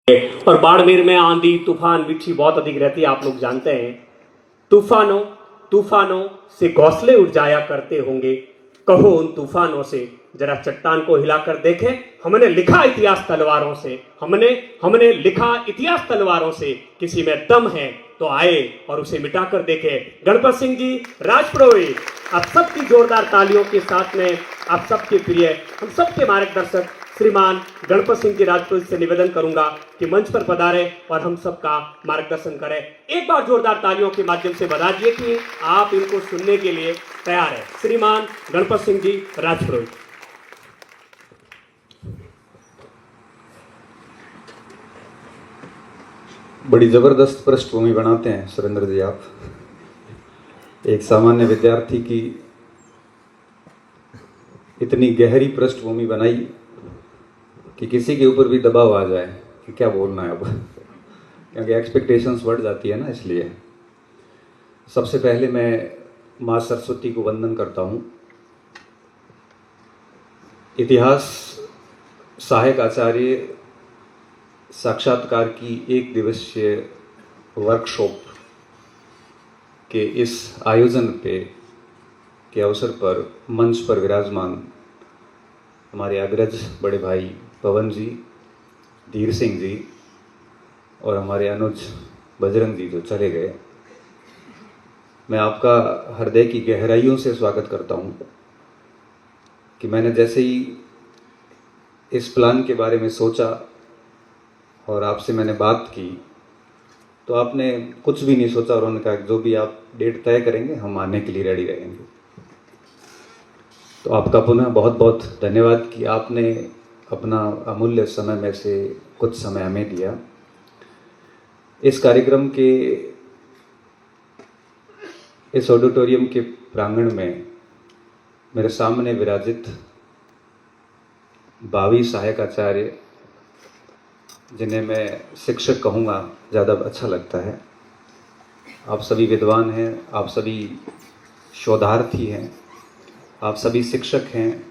और बाड़मेर में आंधी तूफान बिच्छी बहुत अधिक रहती है, आप लोग जानते हैं। तूफानों से घोंसले उड़ जाया करते होंगे, कहो उन तूफानों से जरा चट्टान को हिलाकर देखें। हमने लिखा इतिहास तलवारों से, हमने लिखा इतिहास तलवारों से, किसी में दम है तो आए और उसे मिटाकर देखे। गणपत सिंह जी राजपुरोहित, आप सबकी जोरदार तालियों के साथ में आप सबके प्रिय, हम सबके मार्गदर्शक श्रीमान गणपत सिंह जी राजपुरोहित से निवेदन करूंगा कि मंच पर पधारे और हम सबका मार्गदर्शन करें। एक बार जोरदार तालियों के माध्यम से बता दिए कि आप इनको सुनने के लिए तैयार हैं। श्रीमान गणपत सिंह जी राजपुरोहित। बड़ी जबरदस्त पृष्ठभूमि बनाते हैं सुरेंद्र जी आप। एक सामान्य विद्यार्थी की इतनी गहरी पृष्ठभूमि बनाई कि किसी के ऊपर भी दबाव आ जाए कि क्या बोलना है अब, क्योंकि एक्सपेक्टेशंस बढ़ जाती है ना। इसलिए सबसे पहले मैं माँ सरस्वती को वंदन करता हूँ। इतिहास सहायक आचार्य साक्षात्कार की एक दिवसीय वर्कशॉप के इस आयोजन के अवसर पर मंच पर विराजमान हमारे अग्रज बड़े भाई पवन जी, धीर सिंह जी और हमारे अनुज बजरंग जी जो चले गए, मैं आपका हृदय की गहराइयों से स्वागत करता हूं कि मैंने जैसे ही इस प्लान के बारे में सोचा और आपसे मैंने बात की तो आपने कुछ भी नहीं सोचा और उन्होंने कहा जो भी आप डेट तय करेंगे हम आने के लिए रेडी रहेंगे। तो आपका पुनः बहुत बहुत धन्यवाद कि आपने अपना अमूल्य समय में से कुछ समय हमें दिया। इस कार्यक्रम के इस ऑडिटोरियम के प्रांगण में मेरे सामने विराजित 22 सहायक आचार्य, जिन्हें मैं शिक्षक कहूँगा ज़्यादा अच्छा लगता है। आप सभी विद्वान हैं, आप सभी शोधार्थी हैं, आप सभी शिक्षक हैं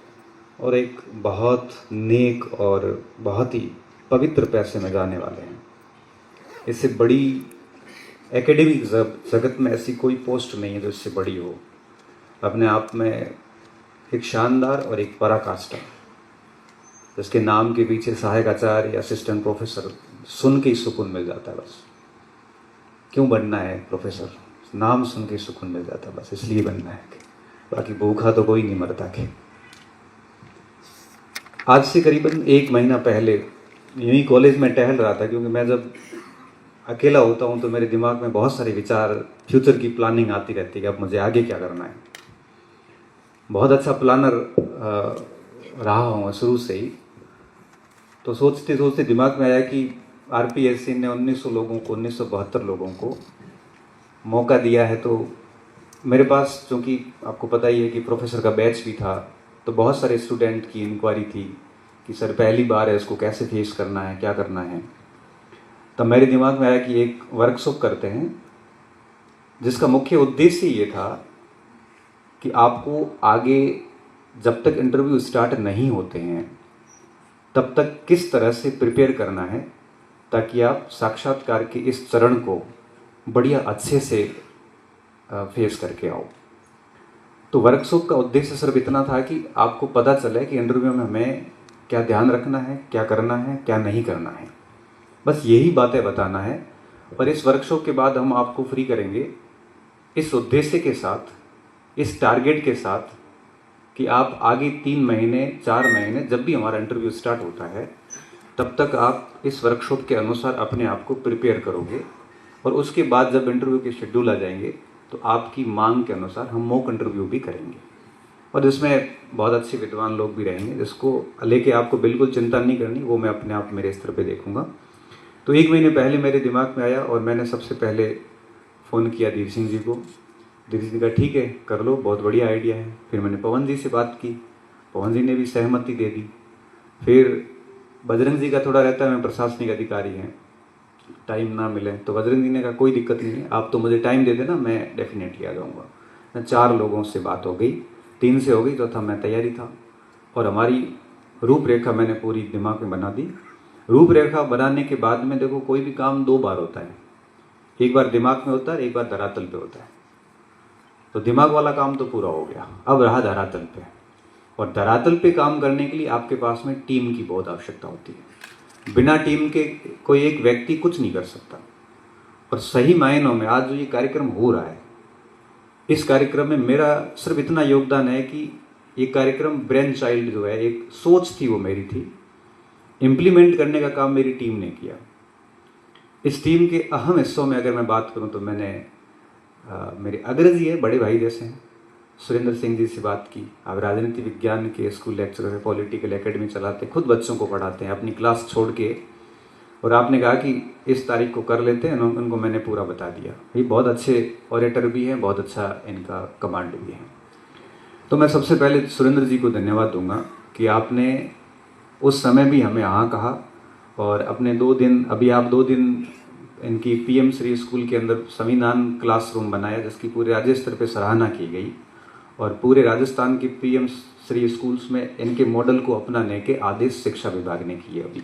और एक बहुत नेक और बहुत ही पवित्र पैसे में जाने वाले हैं। इससे बड़ी एकेडमिक जगत में ऐसी कोई पोस्ट नहीं है जो इससे बड़ी हो। अपने आप में एक शानदार और एक पराकाष्ठा, जिसके नाम के पीछे सहायक आचार्य, असिस्टेंट प्रोफेसर सुन के ही सुकून मिल जाता है। बस क्यों बनना है प्रोफेसर, नाम सुन के सुकून मिल जाता है, बस इसलिए बनना है, बाकी भूखा तो कोई नहीं मरता के। आज से करीबन 1 महीना पहले यूं ही कॉलेज में टहल रहा था, क्योंकि मैं जब अकेला होता हूं तो मेरे दिमाग में बहुत सारे विचार, फ्यूचर की प्लानिंग आती रहती है कि अब मुझे आगे क्या करना है। बहुत अच्छा प्लानर रहा हूँ शुरू से ही। तो सोचते सोचते दिमाग में आया कि आरपीएससी ने 1972 लोगों को मौका दिया है, तो मेरे पास, चूँकि आपको पता ही है कि प्रोफेसर का बैच भी था, तो बहुत सारे स्टूडेंट की इंक्वायरी थी कि सर पहली बार है, इसको कैसे फेस करना है, क्या करना है। तब मेरे दिमाग में आया कि एक वर्कशॉप करते हैं जिसका मुख्य उद्देश्य ये था कि आपको आगे जब तक इंटरव्यू स्टार्ट नहीं होते हैं तब तक किस तरह से प्रिपेयर करना है, ताकि आप साक्षात्कार के इस चरण को बढ़िया अच्छे से फेस करके आओ। तो वर्कशॉप का उद्देश्य सिर्फ इतना था कि आपको पता चले कि इंटरव्यू में हमें क्या ध्यान रखना है, क्या करना है, क्या नहीं करना है, बस यही बातें बताना है। और इस वर्कशॉप के बाद हम आपको फ्री करेंगे इस उद्देश्य के साथ, इस टारगेट के साथ कि आप आगे 3 महीने 4 महीने जब भी हमारा इंटरव्यू स्टार्ट होता है तब तक आप इस वर्कशॉप के अनुसार अपने आप को प्रिपेयर करोगे। और उसके बाद जब इंटरव्यू के शेड्यूल आ जाएंगे तो आपकी मांग के अनुसार हम मॉक इंटरव्यू भी करेंगे, और जिसमें बहुत अच्छे विद्वान लोग भी रहेंगे, जिसको लेके आपको बिल्कुल चिंता नहीं करनी, वो मैं अपने आप मेरे स्तर पे देखूंगा। तो 1 महीने पहले मेरे दिमाग में आया और मैंने सबसे पहले फ़ोन किया धीर सिंह जी को। धीर सिंह का ठीक है कर लो, बहुत बढ़िया आइडिया है। फिर मैंने पवन जी से बात की, पवन जी ने भी सहमति दे दी। फिर बजरंग जी का थोड़ा रहता है, मैं प्रशासनिक अधिकारी हैं, टाइम ना मिले, तो बजरंग जी ने कहा कोई दिक्कत नहीं है, आप तो मुझे टाइम दे देना, मैं डेफिनेटली आ जाऊँगा। 4 लोगों से बात हो गई, 3 से हो गई, चौथा मैं तैयारी था। और हमारी रूपरेखा मैंने पूरी दिमाग में बना दी। रूपरेखा बनाने के बाद में देखो, कोई भी काम 2 बार होता है, एक बार दिमाग में होता है, एक बार धरातल पे होता है। तो दिमाग वाला काम तो पूरा हो गया, अब रहा धरातल पे। और धरातल पे काम करने के लिए आपके पास में टीम की बहुत आवश्यकता होती है। बिना टीम के कोई एक व्यक्ति कुछ नहीं कर सकता। और सही मायनों में आज जो ये कार्यक्रम हो रहा है, इस कार्यक्रम में मेरा सिर्फ इतना योगदान है कि ये कार्यक्रम ब्रेन चाइल्ड जो है, एक सोच थी वो मेरी थी, इम्प्लीमेंट करने का काम मेरी टीम ने किया। इस टीम के अहम हिस्सों में अगर मैं बात करूं तो मैंने मेरे अग्रज जी है, बड़े भाई जैसे हैं, सुरेंद्र सिंह जी से बात की। आप राजनीति विज्ञान के स्कूल लेक्चरर है, पॉलिटिकल एकेडमी चलाते, खुद बच्चों को पढ़ाते हैं अपनी क्लास छोड़ के। और आपने कहा कि इस तारीख को कर लेते हैं, उनको मैंने पूरा बता दिया। ये बहुत अच्छे ऑरेटर भी हैं, बहुत अच्छा इनका कमांड भी है। तो मैं सबसे पहले सुरेंद्र जी को धन्यवाद दूंगा कि आपने उस समय भी हमें हाँ कहा, और अपने 2 दिन, अभी आप 2 दिन इनकी पीएम श्री स्कूल के अंदर संविधान क्लासरूम बनाया, जिसकी पूरे राज्य स्तर पर सराहना की गई। और पूरे राजस्थान की पीएम श्री स्कूल्स में इनके मॉडल को अपनाने के आदेश शिक्षा विभाग ने किए अभी।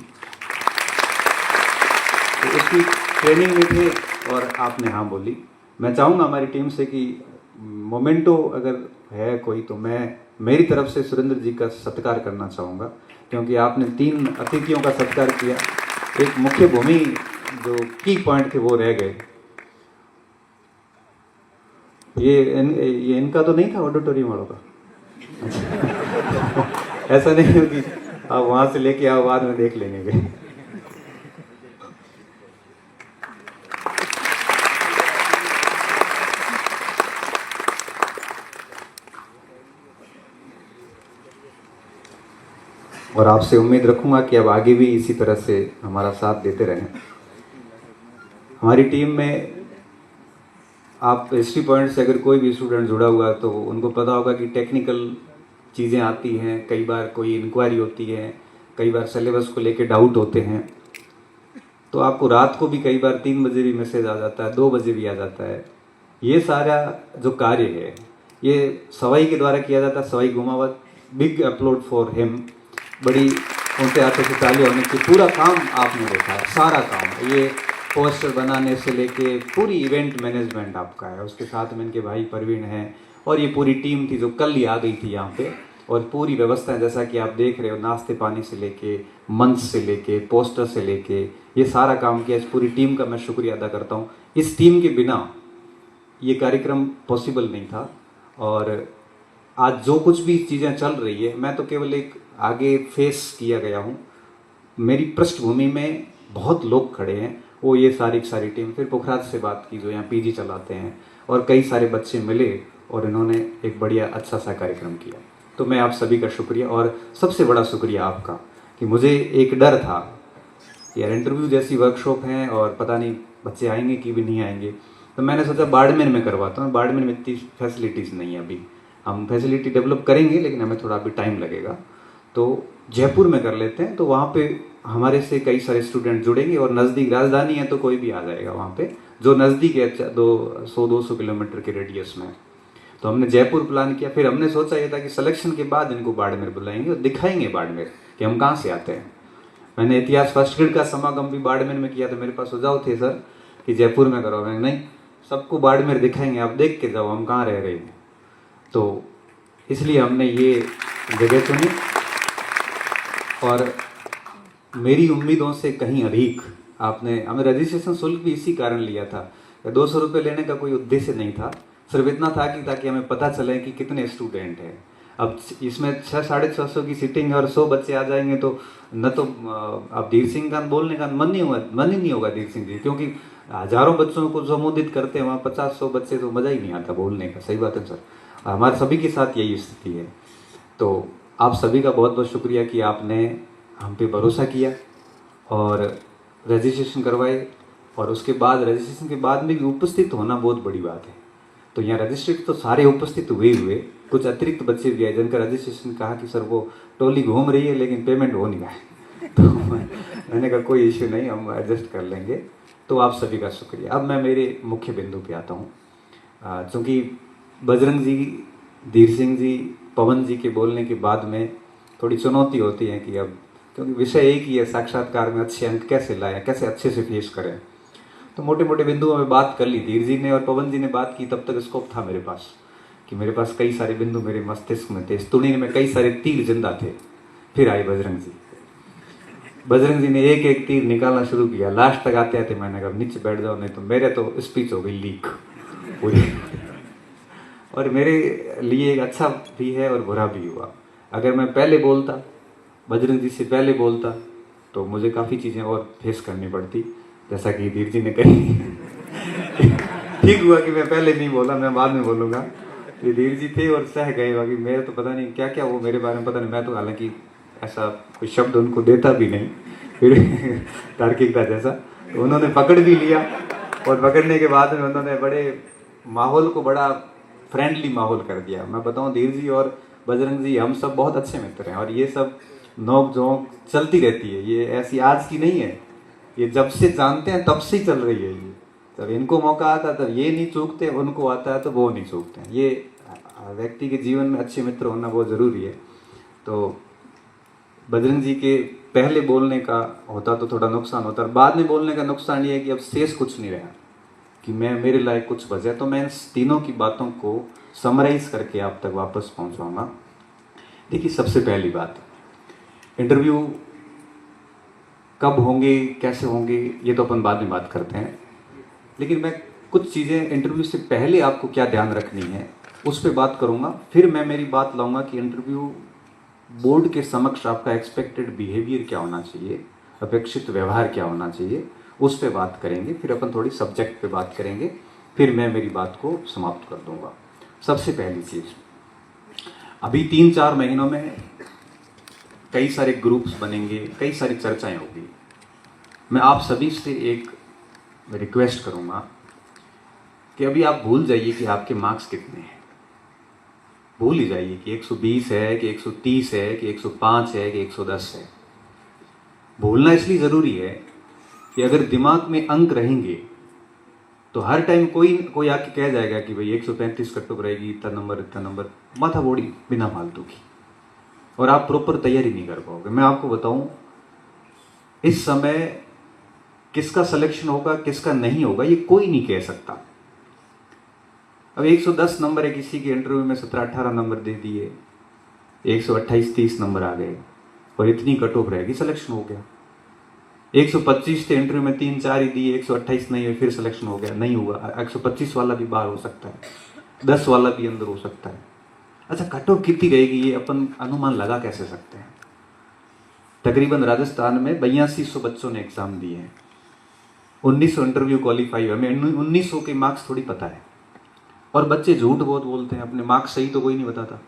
तो उसकी ट्रेनिंग में थे और आपने हाँ बोली। मैं चाहूँगा हमारी टीम से कि मोमेंटो अगर है कोई, तो मैं मेरी तरफ से सुरेंद्र जी का सत्कार करना चाहूँगा, क्योंकि आपने 3 अतिथियों का सत्कार किया। एक मुख्य भूमि जो की पॉइंट थे वो रह गए। ये इनका तो नहीं था ऑडिटोरियम वालों का? ऐसा नहीं हो कि आप वहाँ से लेके आओ, बाद में देख लेंगे। और आपसे उम्मीद रखूंगा कि अब आगे भी इसी तरह से हमारा साथ देते रहें। हमारी टीम में आप हिस्ट्री पॉइंट से अगर कोई भी स्टूडेंट जुड़ा हुआ है तो उनको पता होगा कि टेक्निकल चीज़ें आती हैं, कई बार कोई इंक्वायरी होती है, कई बार सिलेबस को लेके डाउट होते हैं। तो आपको रात को भी कई बार 3 बजे भी मैसेज आ जाता है, 2 बजे भी आ जाता है। ये सारा जो कार्य है ये सवाई के द्वारा किया जाता है। Sawai Gumawat, big upload for him, बड़ी उनके हाथों से ताली होने की। पूरा काम आपने देखा है, सारा काम, ये पोस्टर बनाने से लेके पूरी इवेंट मैनेजमेंट आपका है। उसके साथ में इनके भाई परवीन हैं और ये पूरी टीम थी जो कल ही आ गई थी यहाँ पे। और पूरी व्यवस्था जैसा कि आप देख रहे हो, नाश्ते पानी से लेके, मंच से लेके, पोस्टर से लेके, ये सारा काम किया। इस पूरी टीम का मैं शुक्रिया अदा करता हूँ। इस टीम के बिना ये कार्यक्रम पॉसिबल नहीं था। और आज जो कुछ भी चीज़ें चल रही है, मैं तो केवल एक आगे फेस किया गया हूँ। मेरी पृष्ठभूमि में बहुत लोग खड़े हैं, वो ये सारी की सारी टीम। फिर पुखराज से बात की जो यहाँ पीजी चलाते हैं, और कई सारे बच्चे मिले और इन्होंने एक बढ़िया अच्छा सा कार्यक्रम किया। तो मैं आप सभी का शुक्रिया, और सबसे बड़ा शुक्रिया आपका कि मुझे एक डर था यार, इंटरव्यू जैसी वर्कशॉप है और पता नहीं बच्चे आएंगे कि भी नहीं आएंगे। तो मैंने सोचा बाड़मेर में करवाता हूँ। बाड़मेर में इतनी फैसिलिटीज़ नहीं है अभी, हम फैसिलिटी डेवलप करेंगे लेकिन हमें थोड़ा अभी टाइम लगेगा। तो जयपुर में कर लेते हैं, तो वहाँ पे हमारे से कई सारे स्टूडेंट जुड़ेंगे और नज़दीक राजधानी है तो कोई भी आ जाएगा वहाँ पे, जो नज़दीक है 100-200 किलोमीटर के रेडियस में। तो हमने जयपुर प्लान किया। फिर हमने सोचा ये था कि सिलेक्शन के बाद इनको बाड़मेर बुलाएंगे और दिखाएंगे बाड़मेर कि हम कहाँ से आते हैं। मैंने इतिहास फर्स्ट ग्रेड का समागम भी बाड़मेर में किया, तो मेरे पास सुझाव थे सर कि जयपुर में करो। मैंने नहीं, सबको बाड़मेर दिखाएंगे, आप देख के जाओ हम कहाँ रह रहे हैं। तो इसलिए हमने ये जगह चुनी, और मेरी उम्मीदों से कहीं अधिक आपने, हमें रजिस्ट्रेशन शुल्क भी इसी कारण लिया था। 200 रुपये लेने का कोई उद्देश्य नहीं था, सिर्फ इतना था कि ताकि हमें पता चले कि कितने स्टूडेंट हैं। अब इसमें 600-650 की सीटिंग है और 100 बच्चे आ जाएंगे तो न तो अब धीर सिंह का बोलने का मन ही नहीं होगा धीर सिंह जी, क्योंकि हजारों बच्चों को संबोधित करते हैं वहाँ 50-100 बच्चे, तो मज़ा ही नहीं आता बोलने का। सही बात है सर, हमारे सभी के साथ यही स्थिति है। तो आप सभी का बहुत बहुत शुक्रिया कि आपने हम पे भरोसा किया और रजिस्ट्रेशन करवाए, और उसके बाद रजिस्ट्रेशन के बाद में भी उपस्थित होना बहुत बड़ी बात है। तो यहाँ रजिस्ट्रेट तो सारे उपस्थित हुए, कुछ अतिरिक्त बच्चे भी आए जिनका रजिस्ट्रेशन कहा कि सर वो टोली घूम रही है लेकिन पेमेंट हो नहीं रहा है। तो मैंने कहा कोई इश्यू नहीं, हम एडजस्ट कर लेंगे। तो आप सभी का शुक्रिया। अब मैं मेरे मुख्य बिंदु पे आता हूँ। चूँकि बजरंग जी, धीर सिंह जी, पवन जी के बोलने के बाद में थोड़ी चुनौती होती है कि अब क्योंकि विषय एक ही है, साक्षात्कार में अच्छे अंक कैसे लाएं, कैसे अच्छे से फेस करें। तो मोटे मोटे बिंदुओं में बात कर ली, धीर जी ने और पवन जी ने बात की, तब तक स्कोप था मेरे पास कि मेरे पास कई सारे बिंदु मेरे मस्तिष्क में थे, इस तुड़ी में कई सारे तीर जिंदा थे। फिर आई बजरंग जी, बजरंग जी ने एक एक तीर निकालना शुरू किया। लास्ट तक आते आते मैंने कहा नीचे बैठ जाओ, नहीं तो मेरे तो स्पीच हो गई लीक पूरी। और मेरे लिए एक अच्छा भी है और बुरा भी हुआ। अगर मैं पहले बोलता, बजरंग जी से पहले बोलता, तो मुझे काफ़ी चीज़ें और फेस करनी पड़ती, जैसा कि धीर जी ने कही। ठीक हुआ कि मैं पहले नहीं बोला, मैं बाद में बोलूँगा। ये धीर जी थे और सह गए, बाकी मेरे तो पता नहीं क्या क्या वो मेरे बारे में पता नहीं। मैं तो हालांकि ऐसा कोई शब्द उनको देता भी नहीं, फिर तार्किकता जैसा, तो उन्होंने पकड़ भी लिया। और पकड़ने के बाद में उन्होंने बड़े माहौल को बड़ा फ्रेंडली माहौल कर दिया। मैं बताऊं, धीर जी और बजरंग जी हम सब बहुत अच्छे मित्र हैं, और ये सब नोक झोंक चलती रहती है। ये ऐसी आज की नहीं है, ये जब से जानते हैं तब से ही चल रही है। ये जब इनको मौका आता है तब ये नहीं चूकते, उनको आता है तो वो नहीं चूकते हैं। ये व्यक्ति के जीवन में अच्छे मित्र होना बहुत ज़रूरी है। तो बजरंग जी के पहले बोलने का होता तो थोड़ा नुकसान होता, और बाद में बोलने का नुकसान ये है कि अब शेष कुछ नहीं रहा कि मैं मेरे लायक कुछ बचा। तो मैं इन तीनों की बातों को समराइज करके आप तक वापस पहुंचाऊंगा। देखिए, सबसे पहली बात, इंटरव्यू कब होंगे, कैसे होंगे, ये तो अपन बाद में बात करते हैं, लेकिन मैं कुछ चीज़ें इंटरव्यू से पहले आपको क्या ध्यान रखनी है उस पर बात करूंगा। फिर मैं मेरी बात लाऊंगा कि इंटरव्यू बोर्ड के समक्ष आपका एक्सपेक्टेड बिहेवियर क्या होना चाहिए, अपेक्षित व्यवहार क्या होना चाहिए, उस पर बात करेंगे। फिर अपन थोड़ी सब्जेक्ट पे बात करेंगे, फिर मैं मेरी बात को समाप्त कर दूंगा। सबसे पहली चीज़, अभी 3-4 महीनों में कई सारे ग्रुप्स बनेंगे, कई सारी चर्चाएं होगी। मैं आप सभी से एक रिक्वेस्ट करूंगा कि अभी आप भूल जाइए कि आपके मार्क्स कितने हैं। भूल ही जाइए कि 120 है कि 130 है कि 105 है कि 110 है। भूलना इसलिए ज़रूरी है कि अगर दिमाग में अंक रहेंगे तो हर टाइम कोई आके कह जाएगा कि भाई 135 कट ऑफ रहेगी, इतना नंबर, माथा बोड़ी बिना फालतू की, और आप प्रॉपर तैयारी नहीं कर पाओगे। मैं आपको बताऊं, इस समय किसका सिलेक्शन होगा किसका नहीं होगा ये कोई नहीं कह सकता। अब 110 नंबर है किसी के इंटरव्यू में, 17-18 नंबर दे दिए, 128-30 नंबर आ गए और इतनी कट ऑफ रहेगी, सिलेक्शन हो गया। 125 थे इंटरव्यू में, 3-4 ही दिए, 128 नहीं हुए, फिर सिलेक्शन हो गया, नहीं हुआ। 125 वाला भी बाहर हो सकता है, 10 वाला भी अंदर हो सकता है। अच्छा, कट ऑफ कितनी रहेगी ये अपन अनुमान लगा कैसे सकते हैं? तकरीबन राजस्थान में 8200 बच्चों ने एग्जाम दिए हैं, 1900 इंटरव्यू क्वालिफाई हुआ। हमें 1900 के मार्क्स थोड़ी पता है, और बच्चे झूठ बहुत बोलते हैं, अपने मार्क्स सही तो कोई नहीं बताता।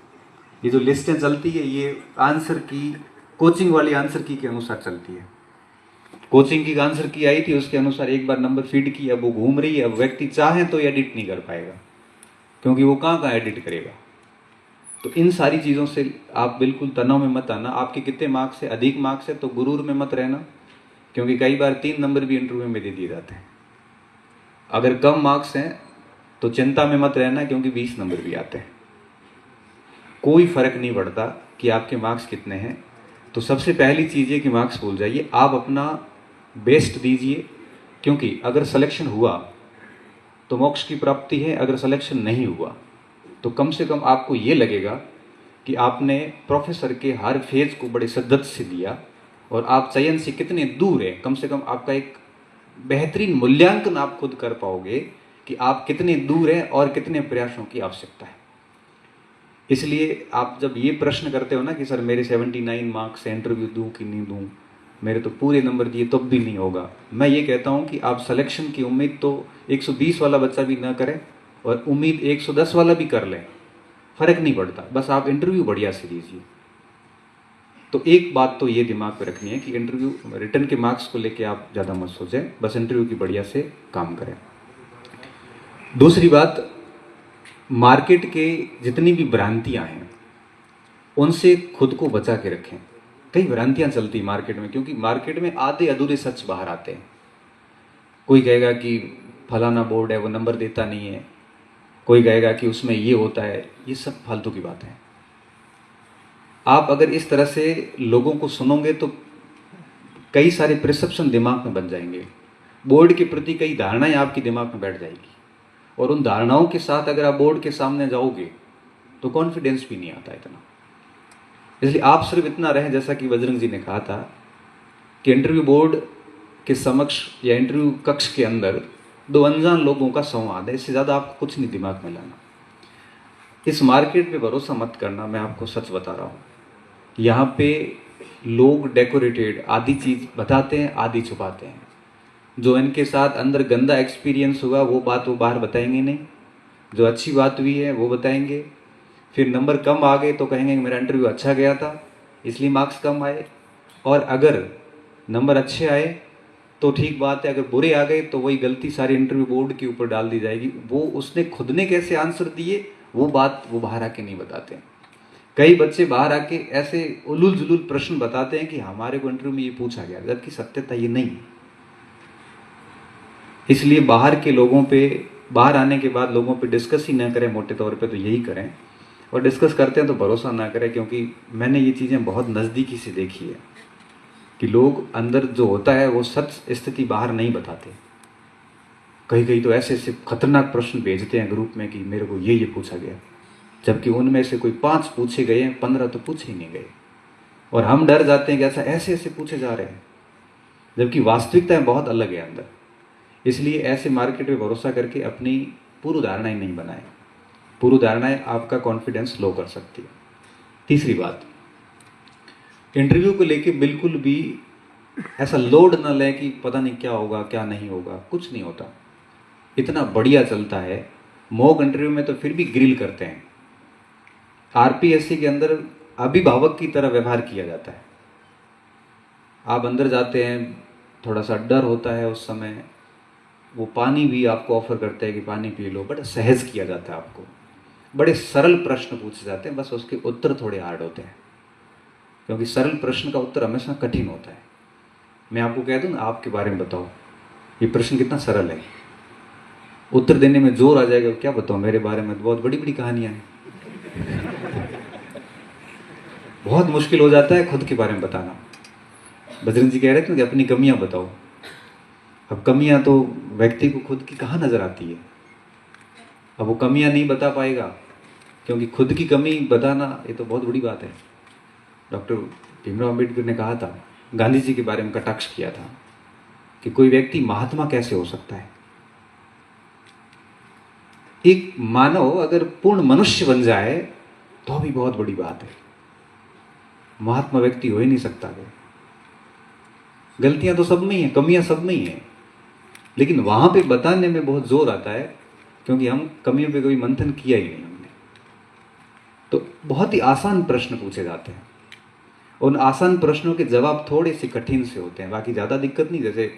ये जो लिस्टें चलती है ये आंसर की, कोचिंग वाली आंसर की के अनुसार चलती है। कोचिंग की आंसर की आई थी, उसके अनुसार एक बार नंबर फीड की, अब वो घूम रही है। अब व्यक्ति चाहे तो एडिट नहीं कर पाएगा, क्योंकि वो कहाँ एडिट करेगा। तो इन सारी चीज़ों से आप बिल्कुल तनाव में मत आना। आपके कितने मार्क्स है, अधिक मार्क्स है तो गुरूर में मत रहना, क्योंकि कई बार 3 नंबर भी इंटरव्यू में दे दिए जाते हैं। अगर कम मार्क्स हैं तो चिंता में मत रहना, क्योंकि 20 नंबर भी आते हैं। कोई फर्क नहीं पड़ता कि आपके मार्क्स कितने हैं। तो सबसे पहली चीज़ है कि मार्क्स भूल जाइए, आप अपना बेस्ट दीजिए, क्योंकि अगर सिलेक्शन हुआ तो मोक्ष की प्राप्ति है, अगर सिलेक्शन नहीं हुआ तो कम से कम आपको ये लगेगा कि आपने प्रोफेसर के हर फेज को बड़े शिद्दत से दिया, और आप चयन से कितने दूर हैं। कम से कम आपका एक बेहतरीन मूल्यांकन आप खुद कर पाओगे कि आप कितने दूर हैं और कितने प्रयासों की आवश्यकता है। इसलिए आप जब ये प्रश्न करते हो ना कि सर मेरे 79 मार्क्स है, इंटरव्यू दूं कि नहीं दूं, मेरे तो पूरे नंबर दिए तब भी नहीं होगा, मैं ये कहता हूँ कि आप सिलेक्शन की उम्मीद तो 120 वाला बच्चा भी ना करें और उम्मीद 110 वाला भी कर लें, फर्क नहीं पड़ता, बस आप इंटरव्यू बढ़िया से दीजिए। तो एक बात तो ये दिमाग में रखनी है कि इंटरव्यू रिटर्न के मार्क्स को लेके आप ज़्यादा मत सोचें, बस इंटरव्यू की बढ़िया से काम करें। दूसरी बात, मार्केट के जितनी भी भ्रांतियां हैं उनसे खुद को बचा के रखें। कई भ्रांतियां चलती मार्केट में, क्योंकि मार्केट में आधे अधूरे सच बाहर आते हैं। कोई कहेगा कि फलाना बोर्ड है वो नंबर देता नहीं है, कोई कहेगा कि उसमें ये होता है, ये सब फालतू की बात है। आप अगर इस तरह से लोगों को सुनोगे तो कई सारे प्रिसेप्शन दिमाग में बन जाएंगे, बोर्ड के प्रति कई धारणाएं आपके दिमाग में बैठ जाएगी, और उन धारणाओं के साथ अगर आप बोर्ड के सामने जाओगे तो कॉन्फिडेंस भी नहीं आता इतना। इसलिए आप सिर्फ इतना रहें, जैसा कि बजरंग जी ने कहा था कि इंटरव्यू बोर्ड के समक्ष या इंटरव्यू कक्ष के अंदर दो अनजान लोगों का संवाद है, इससे ज़्यादा आपको कुछ नहीं दिमाग में लाना। इस मार्केट पे भरोसा मत करना, मैं आपको सच बता रहा हूँ। यहाँ पे लोग डेकोरेटेड आधी चीज़ बताते हैं, आधी छुपाते हैं। जो इनके साथ अंदर गंदा एक्सपीरियंस हुआ वो बात वो बाहर बताएंगे नहीं, जो अच्छी बात हुई है वो बताएंगे। फिर नंबर कम आ गए तो कहेंगे मेरा इंटरव्यू अच्छा गया था इसलिए मार्क्स कम आए, और अगर नंबर अच्छे आए तो ठीक बात है, अगर बुरे आ गए तो वही गलती सारी इंटरव्यू बोर्ड के ऊपर डाल दी जाएगी। वो उसने खुद ने कैसे आंसर दिए वो बात वो बाहर आके नहीं बताते। कई बच्चे बाहर आके ऐसे उलूल जुलूल प्रश्न बताते हैं कि हमारे को इंटरव्यू में ये पूछा गया, जबकि सत्यता ये नहीं। इसलिए बाहर के लोगों पे, बाहर आने के बाद लोगों पे डिस्कस ही ना करें, मोटे तौर पे तो यही करें। और डिस्कस करते हैं तो भरोसा ना करें, क्योंकि मैंने ये चीज़ें बहुत नज़दीकी से देखी है कि लोग अंदर जो होता है वो सच स्थिति बाहर नहीं बताते। कहीं कहीं तो ऐसे ऐसे खतरनाक प्रश्न भेजते हैं ग्रुप में कि मेरे को ये पूछा गया, जबकि उनमें से कोई 5 पूछे गए हैं, 15 तो पूछे ही नहीं गए। और हम डर जाते हैं कि ऐसा ऐसे ऐसे पूछे जा रहे हैं, जबकि वास्तविकताएं बहुत अलग है अंदर। इसलिए ऐसे मार्केट में भरोसा करके अपनी पूर्व धारणाएं नहीं बनाएं। पूर्व धारणाएं आपका कॉन्फिडेंस लो कर सकती है। तीसरी बात, इंटरव्यू को लेके बिल्कुल भी ऐसा लोड न लें कि पता नहीं क्या होगा क्या नहीं होगा। कुछ नहीं होता, इतना बढ़िया चलता है। मॉक इंटरव्यू में तो फिर भी ग्रिल करते हैं, आरपीएससी के अंदर अभिभावक की तरह व्यवहार किया जाता है। आप अंदर जाते हैं, थोड़ा सा डर होता है उस समय, वो पानी भी आपको ऑफर करते हैं कि पानी पी लो, बट सहज किया जाता है आपको। बड़े सरल प्रश्न पूछे जाते हैं, बस उसके उत्तर थोड़े हार्ड होते हैं, क्योंकि सरल प्रश्न का उत्तर हमेशा कठिन होता है। मैं आपको कह दूं ना, आपके बारे में बताओ ये प्रश्न कितना सरल है, उत्तर देने में जोर आ जाएगा। क्या बताओ मेरे बारे में, बहुत बड़ी बड़ी कहानियां हैं। बहुत मुश्किल हो जाता है खुद के बारे में बताना। बजरंग जी कह रहे थे कि अपनी कमियां बताओ। अब कमियां तो व्यक्ति को खुद की कहाँ नजर आती है। अब वो कमियां नहीं बता पाएगा, क्योंकि खुद की कमी बताना ये तो बहुत बड़ी बात है। डॉक्टर भीमराव अम्बेडकर ने कहा था, गांधी जी के बारे में कटाक्ष किया था कि कोई व्यक्ति महात्मा कैसे हो सकता है। एक मानव अगर पूर्ण मनुष्य बन जाए तो भी बहुत बड़ी बात है, महात्मा व्यक्ति हो ही नहीं सकता। गलतियां तो सब में ही हैं, कमियां सब में ही हैं, लेकिन वहां पे बताने में बहुत जोर आता है, क्योंकि हम कमियों पे कभी मंथन किया ही नहीं हमने। तो बहुत ही आसान प्रश्न पूछे जाते हैं, उन आसान प्रश्नों के जवाब थोड़े से कठिन से होते हैं, बाकी ज़्यादा दिक्कत नहीं। जैसे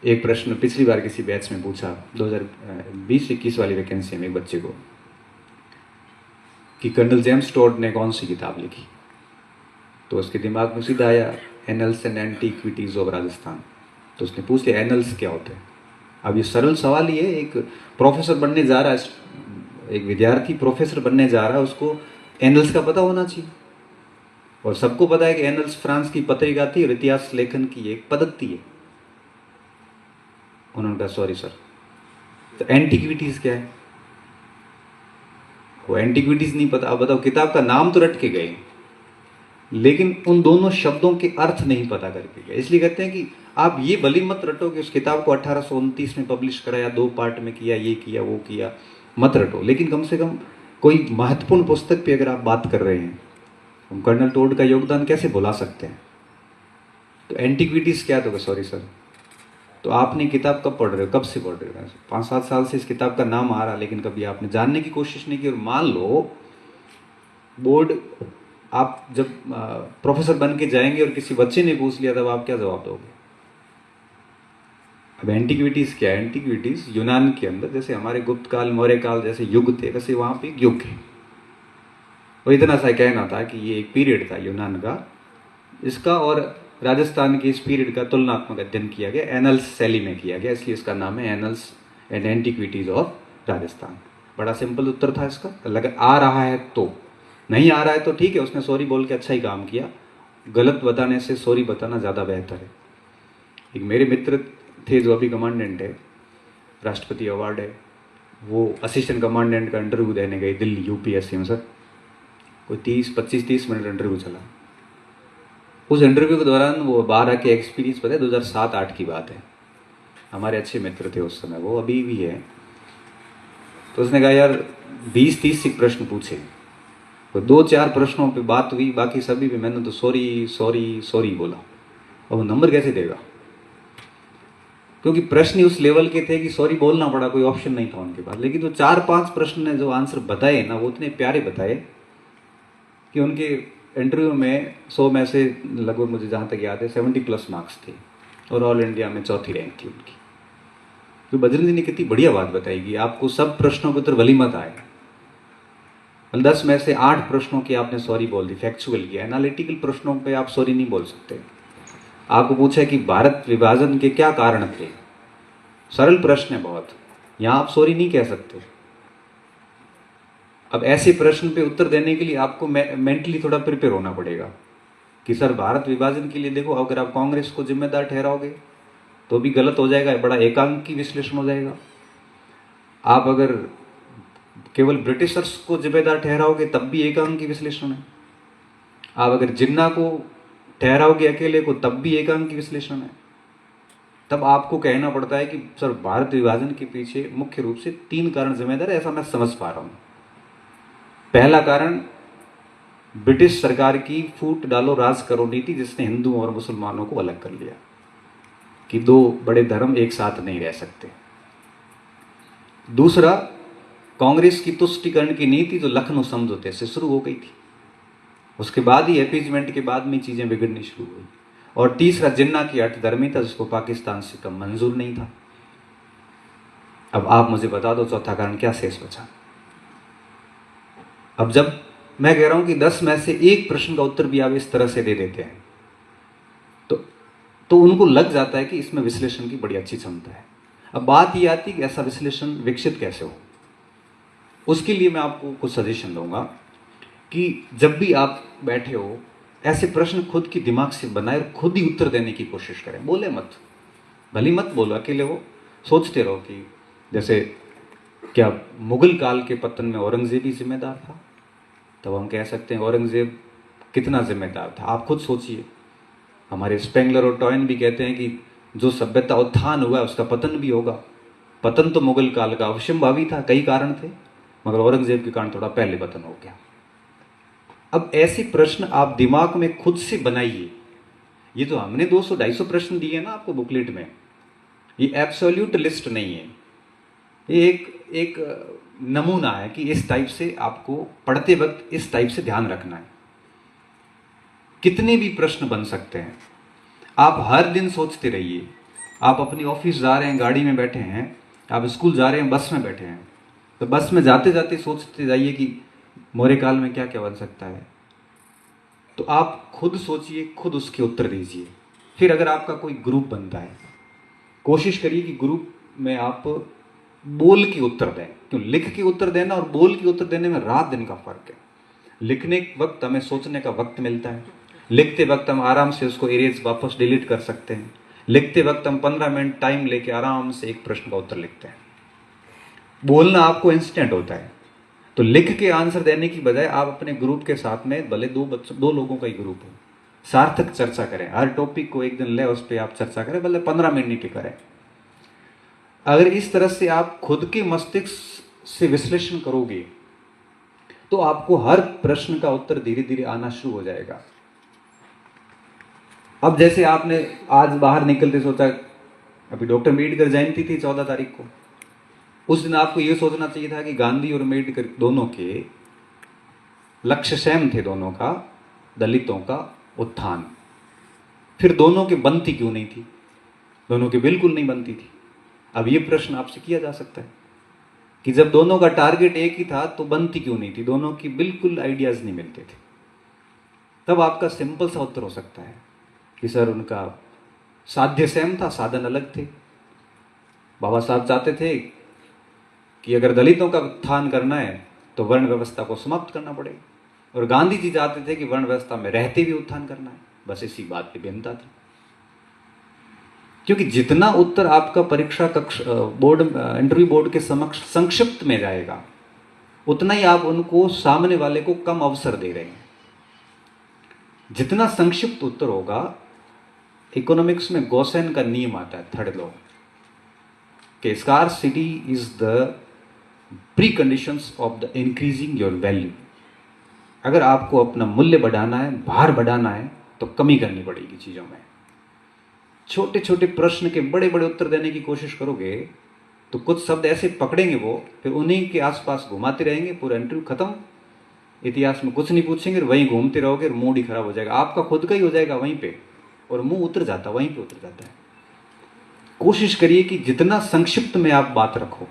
एक प्रश्न पिछली बार किसी बैच में पूछा 2020-21 वाली वैकेंसी में एक बच्चे को कि कर्नल जेम्स टॉड ने कौन सी किताब लिखी, तो उसके दिमाग में सीधा आया annuls and antiquities of Rajasthan. तो उसने पूछ लिया एनल्स क्या होते हैं। अब ये सरल सवाल ही है, एक प्रोफेसर बनने जा रहा है, एक विद्यार्थी प्रोफेसर बनने जा रहा है, उसको एनल्स का पता होना चाहिए। और सबको पता है कि एनल्स फ्रांस की पत्रिका थी और इतिहास लेखन की एक पद्धति है। उन्होंने कहा सॉरी सर, तो एंटीक्विटीज क्या है? वो एंटीक्विटीज नहीं पता। अब बताओ, किताब का नाम तो रट के गए, लेकिन उन दोनों शब्दों के अर्थ नहीं पता करके गए। इसलिए कहते हैं कि आप ये भली मत रटो कि उस किताब को 1829 में पब्लिश कराया, 2 पार्ट में किया, ये किया वो किया, मत रटो। लेकिन कम से कम कोई महत्वपूर्ण पुस्तक पे अगर आप बात कर रहे हैं, हम कर्नल टोड का योगदान कैसे भुला सकते हैं? तो एंटीक्विटीज क्या? तो सॉरी सर, तो आपने किताब कब पढ़ रहे हो, कब से पढ़ रहे हो? 5-7 साल से इस किताब का नाम आ रहा, लेकिन कभी आपने जानने की कोशिश नहीं की। और मान लो बोर्ड, आप जब प्रोफेसर बन के जाएंगे और किसी बच्चे ने पूछ लिया, तब आप क्या जवाब दोगे? अब एंटीक्विटीज क्या है? एंटीक्विटीज यूनान के अंदर, जैसे हमारे गुप्त काल, मौर्य काल जैसे युग थे, वैसे वहां पे एक युग है। और इतना सा कहना था कि ये एक पीरियड था यूनान का, इसका और राजस्थान के इस पीरियड का तुलनात्मक अध्ययन किया गया, एनल्स शैली में किया गया, इसलिए इसका नाम है annuls and antiquities of Rajasthan. बड़ा सिंपल उत्तर था इसका। अगर आ रहा है तो, नहीं आ रहा है तो ठीक है, उसने सॉरी बोल के अच्छा ही काम किया। गलत बताने से सॉरी बताना ज़्यादा बेहतर है। एक मेरे मित्र थे जो अभी कमांडेंट है, राष्ट्रपति अवार्ड है, वो असिस्टेंट कमांडेंट का इंटरव्यू देने गए दिल्ली यूपीएससी में सर। कोई 25-30 मिनट इंटरव्यू चला। उस इंटरव्यू के दौरान वो बाहर आके एक्सपीरियंस पता है 2007-8 की बात है, हमारे अच्छे मित्र थे उस समय, वो अभी भी है। तो उसने कहा यार 20-30 प्रश्न पूछे, तो 2-4 प्रश्नों पे बात हुई, बाकी सभी पे मैंने तो सॉरी सॉरी सॉरी बोला। और वो नंबर कैसे देगा, क्योंकि प्रश्न ही उस लेवल के थे कि सॉरी बोलना पड़ा, कोई ऑप्शन नहीं था उनके पास। लेकिन जो 4-5 प्रश्न ने जो आंसर बताए ना, वो इतने प्यारे बताए कि उनके इंटरव्यू में 100 में से लगभग मुझे जहाँ तक याद है 70+ मार्क्स थे, और ऑल इंडिया में चौथी रैंक थी उनकी। तो बजरंग जी ने कितनी बढ़िया बात बताई कि आपको सब प्रश्नों के उत्तर भली मत आए, 10 में से 8 प्रश्नों की आपने सॉरी बोल दी, फैक्चुअल किया। एनालिटिकल प्रश्नों पे आप सॉरी नहीं बोल सकते। आपको पूछा कि भारत विभाजन के क्या कारण थे, सरल प्रश्न है बहुत, यहां आप सॉरी नहीं कह सकते। अब ऐसे प्रश्न पे उत्तर देने के लिए आपको मेंटली थोड़ा प्रिपेयर होना पड़ेगा कि सर भारत विभाजन के लिए देखो, अगर आप कांग्रेस को जिम्मेदार ठहराओगे तो भी गलत हो जाएगा, बड़ा एकांकी विश्लेषण हो जाएगा। आप अगर केवल ब्रिटिशर्स को जिम्मेदार ठहराओगे तब भी एकांकी विश्लेषण है। आप अगर जिन्ना को ठहराओगे अकेले को तब भी एकांकी विश्लेषण है। तब आपको कहना पड़ता है कि सर भारत विभाजन के पीछे मुख्य रूप से 3 कारण जिम्मेदार है, ऐसा मैं समझ पा रहा हूं। पहला कारण ब्रिटिश सरकार की फूट डालो राज करो नीति, जिसने हिंदुओं और मुसलमानों को अलग कर लिया कि 2 बड़े धर्म एक साथ नहीं रह सकते। दूसरा, कांग्रेस की तुष्टीकरण की नीति जो लखनऊ समझौते से शुरू हो गई थी, उसके बाद ही अपीजमेंट के बाद में चीजें बिगड़नी शुरू हुई। और तीसरा, जिन्ना की अठधर्मिता, जिसको पाकिस्तान से कम मंजूर नहीं था। अब आप मुझे बता दो चौथा कारण क्या शेष बचा। अब जब मैं कह रहा हूं कि 10 में से 1 प्रश्न का उत्तर भी आप इस तरह से दे देते हैं तो उनको लग जाता है कि इसमें विश्लेषण की बड़ी अच्छी क्षमता है। अब बात यह आती है कि ऐसा विश्लेषण विकसित कैसे हो। उसके लिए मैं आपको कुछ सजेशन दूंगा कि जब भी आप बैठे हो, ऐसे प्रश्न खुद की दिमाग से बनाए और खुद ही उत्तर देने की कोशिश करें। बोले मत, भली मत बोलो, अकेले हो, सोचते रहो कि जैसे क्या मुगल काल के पतन में औरंगजेब ही जिम्मेदार था, तब हम कह सकते हैं औरंगजेब कितना जिम्मेदार था। आप खुद सोचिए। हमारे स्पेंगलर और टॉयन भी कहते हैं कि जो सभ्यता उत्थान हुआ उसका पतन भी होगा। पतन तो मुगल काल का अवश्यंभावी था, कई कारण थे, मगर औरंगजेब के कारण थोड़ा पहले पतन हो गया। अब ऐसे प्रश्न आप दिमाग में खुद से बनाइए। ये जो हमने 200-250 प्रश्न दिए ना आपको बुकलेट में, ये एब्सोल्यूट लिस्ट नहीं है, ये एक नमूना है कि इस टाइप से आपको पढ़ते वक्त इस टाइप से ध्यान रखना है। कितने भी प्रश्न बन सकते हैं, आप हर दिन सोचते रहिए। आप अपनी ऑफिस जा रहे हैं, गाड़ी में बैठे हैं, आप स्कूल जा रहे हैं, बस में बैठे हैं, तो बस में जाते जाते सोचते जाइए कि मौर्य काल में क्या क्या बन सकता है। तो आप खुद सोचिए, खुद उसके उत्तर दीजिए। फिर अगर आपका कोई ग्रुप बनता है, कोशिश करिए कि ग्रुप में आप बोल के उत्तर दें। क्यों, लिख के उत्तर देना और बोल के उत्तर देने में रात दिन का फर्क है। लिखने के वक्त हमें सोचने का वक्त मिलता है, लिखते वक्त हम आराम से उसको इरेज वापस डिलीट कर सकते हैं। लिखते वक्त हम 15 मिनट टाइम लेके आराम से एक प्रश्न का उत्तर लिखते हैं। बोलना आपको इंस्टेंट होता है, तो लिख के आंसर देने की बजाय आप अपने ग्रुप के साथ में, भले 2 लोगों का ही ग्रुप हो, सार्थक चर्चा करें। हर टॉपिक को एक दिन ले, उस पर आप चर्चा करें, भले 15 मिनट की करें। अगर इस तरह से आप खुद के मस्तिष्क से विश्लेषण करोगे तो आपको हर प्रश्न का उत्तर धीरे धीरे आना शुरू हो जाएगा। अब जैसे आपने आज बाहर निकलते सोचा, अभी डॉक्टर अम्बेडकर जयंती थी 14 तारीख को, उस दिन आपको यह सोचना चाहिए था कि गांधी और अम्बेडकर दोनों के लक्ष्य सेम थे, दोनों का दलितों का उत्थान। फिर दोनों के बनती क्यों नहीं थी? दोनों की बिल्कुल नहीं बनती थी। अब ये प्रश्न आपसे किया जा सकता है कि जब दोनों का टारगेट एक ही था तो बनती क्यों नहीं थी? दोनों की बिल्कुल आइडियाज नहीं मिलते थे। तब आपका सिंपल सा उत्तर हो सकता है कि सर उनका साध्य सेम था, साधन अलग थे। बाबा साहब चाहते थे कि अगर दलितों का उत्थान करना है तो वर्ण व्यवस्था को समाप्त करना पड़ेगा, और गांधी जी चाहते थे कि वर्ण व्यवस्था में रहते भी उत्थान करना है। बस इसी बात की भिन्नता थी। क्योंकि जितना उत्तर आपका परीक्षा कक्ष बोर्ड इंटरव्यू बोर्ड के समक्ष संक्षिप्त में जाएगा, उतना ही आप उनको सामने वाले को कम अवसर दे रहे हैं। जितना संक्षिप्त उत्तर होगा, इकोनॉमिक्स में गॉसेन का नियम आता है, थर्ड लॉ, कि scarcity is the pre conditions of the increasing your value. अगर आपको अपना मूल्य बढ़ाना है, भार बढ़ाना है, तो कमी करनी पड़ेगी चीजों में। छोटे छोटे प्रश्न के बड़े बड़े उत्तर देने की कोशिश करोगे तो कुछ शब्द ऐसे पकड़ेंगे वो, फिर उन्हीं के आसपास घुमाते रहेंगे, पूरा इंटरव्यू खत्म, इतिहास में कुछ नहीं पूछेंगे, वहीं घूमते रहोगे और मूड ही खराब हो जाएगा, आपका खुद का ही हो जाएगा वहीं पे, और मुंह उतर जाता, वहीं पे उतर जाता है। कोशिश करिए कि जितना संक्षिप्त में आप बात रखो,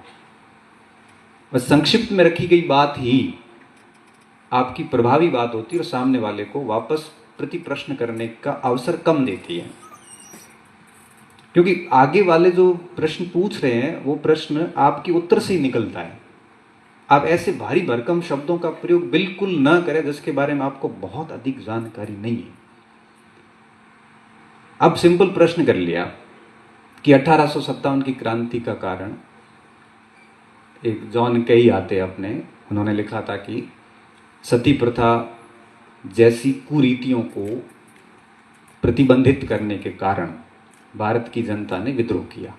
बस संक्षिप्त में रखी गई बात ही आपकी प्रभावी बात होती है और सामने वाले को वापस प्रति प्रश्न करने का अवसर कम देती है। क्योंकि आगे वाले जो प्रश्न पूछ रहे हैं वो प्रश्न आपके उत्तर से ही निकलता है। आप ऐसे भारी भरकम शब्दों का प्रयोग बिल्कुल न करें जिसके बारे में आपको बहुत अधिक जानकारी नहीं है। अब सिंपल प्रश्न कर लिया कि 1857 की क्रांति का कारण, एक जॉन केई आते अपने, उन्होंने लिखा था कि सती प्रथा जैसी कुरीतियों को प्रतिबंधित करने के कारण भारत की जनता ने विद्रोह किया।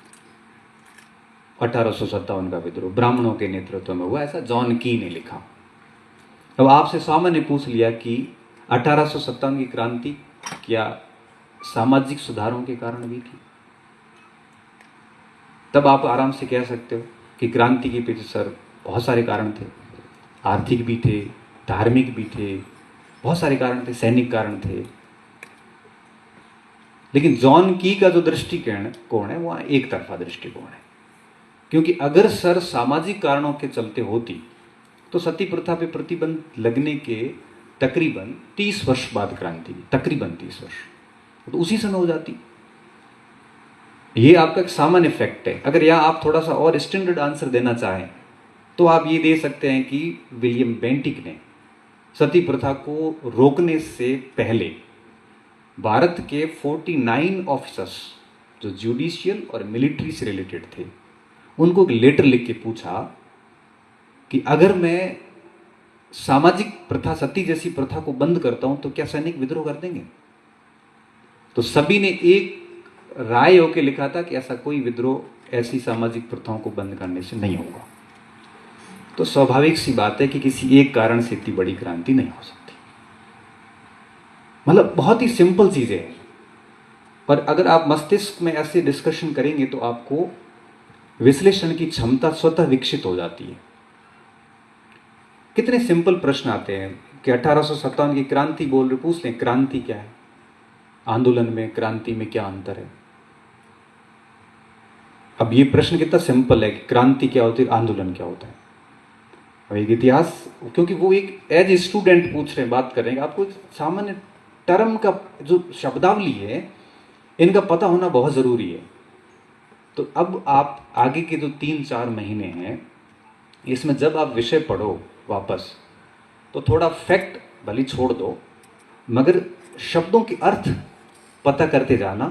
1857 का विद्रोह ब्राह्मणों के नेतृत्व में हुआ, ऐसा जॉन की ने लिखा। अब आपसे सामान्य पूछ लिया कि 1857 की क्रांति क्या सामाजिक सुधारों के कारण हुई थी, तब आप आराम से कह सकते हो कि क्रांति के पीछे सर बहुत सारे कारण थे, आर्थिक भी थे, धार्मिक भी थे, बहुत सारे कारण थे, सैनिक कारण थे। लेकिन जॉन की का जो दृष्टिकोण है वह एक तरफा दृष्टिकोण है, क्योंकि अगर सर सामाजिक कारणों के चलते होती तो सती प्रथा पे प्रतिबंध लगने के तकरीबन 30 वर्ष बाद क्रांति, तकरीबन 30 वर्ष, तो उसी समय हो जाती। ये आपका एक सामान्य फैक्ट है। अगर यहाँ आप थोड़ा सा और स्टैंडर्ड आंसर देना चाहें तो आप ये दे सकते हैं कि विलियम बेंटिक ने सती प्रथा को रोकने से पहले भारत के 49 ऑफिसर्स जो जुडिशियल और मिलिट्री से रिलेटेड थे, उनको एक लेटर लिख के पूछा कि अगर मैं सामाजिक प्रथा, सती जैसी प्रथा को बंद करता हूं तो क्या सैनिक विद्रोह कर देंगे? तो सभी ने एक राय होकर लिखा था कि ऐसा कोई विद्रोह ऐसी सामाजिक प्रथाओं को बंद करने से नहीं होगा। तो स्वाभाविक सी बात है कि किसी एक कारण से इतनी बड़ी क्रांति नहीं हो सकती। मतलब बहुत ही सिंपल चीजें हैं, पर अगर आप मस्तिष्क में ऐसे डिस्कशन करेंगे तो आपको विश्लेषण की क्षमता स्वतः विकसित हो जाती है। कितने सिंपल प्रश्न आते हैं कि 1857 की क्रांति बोल रहे, पूछ लें क्रांति क्या है, आंदोलन में क्रांति में क्या अंतर है। अब ये प्रश्न कितना सिंपल है कि क्रांति क्या होती है, आंदोलन क्या होता है। अब एक इतिहास, क्योंकि वो एक एज ए स्टूडेंट पूछ रहे हैं, बात करेंगे, आपको सामान्य टर्म का जो शब्दावली है इनका पता होना बहुत जरूरी है। तो अब आप आगे के जो 3-4 महीने हैं इसमें जब आप विषय पढ़ो वापस, तो थोड़ा फैक्ट भले छोड़ दो, मगर शब्दों के अर्थ पता करते जाना,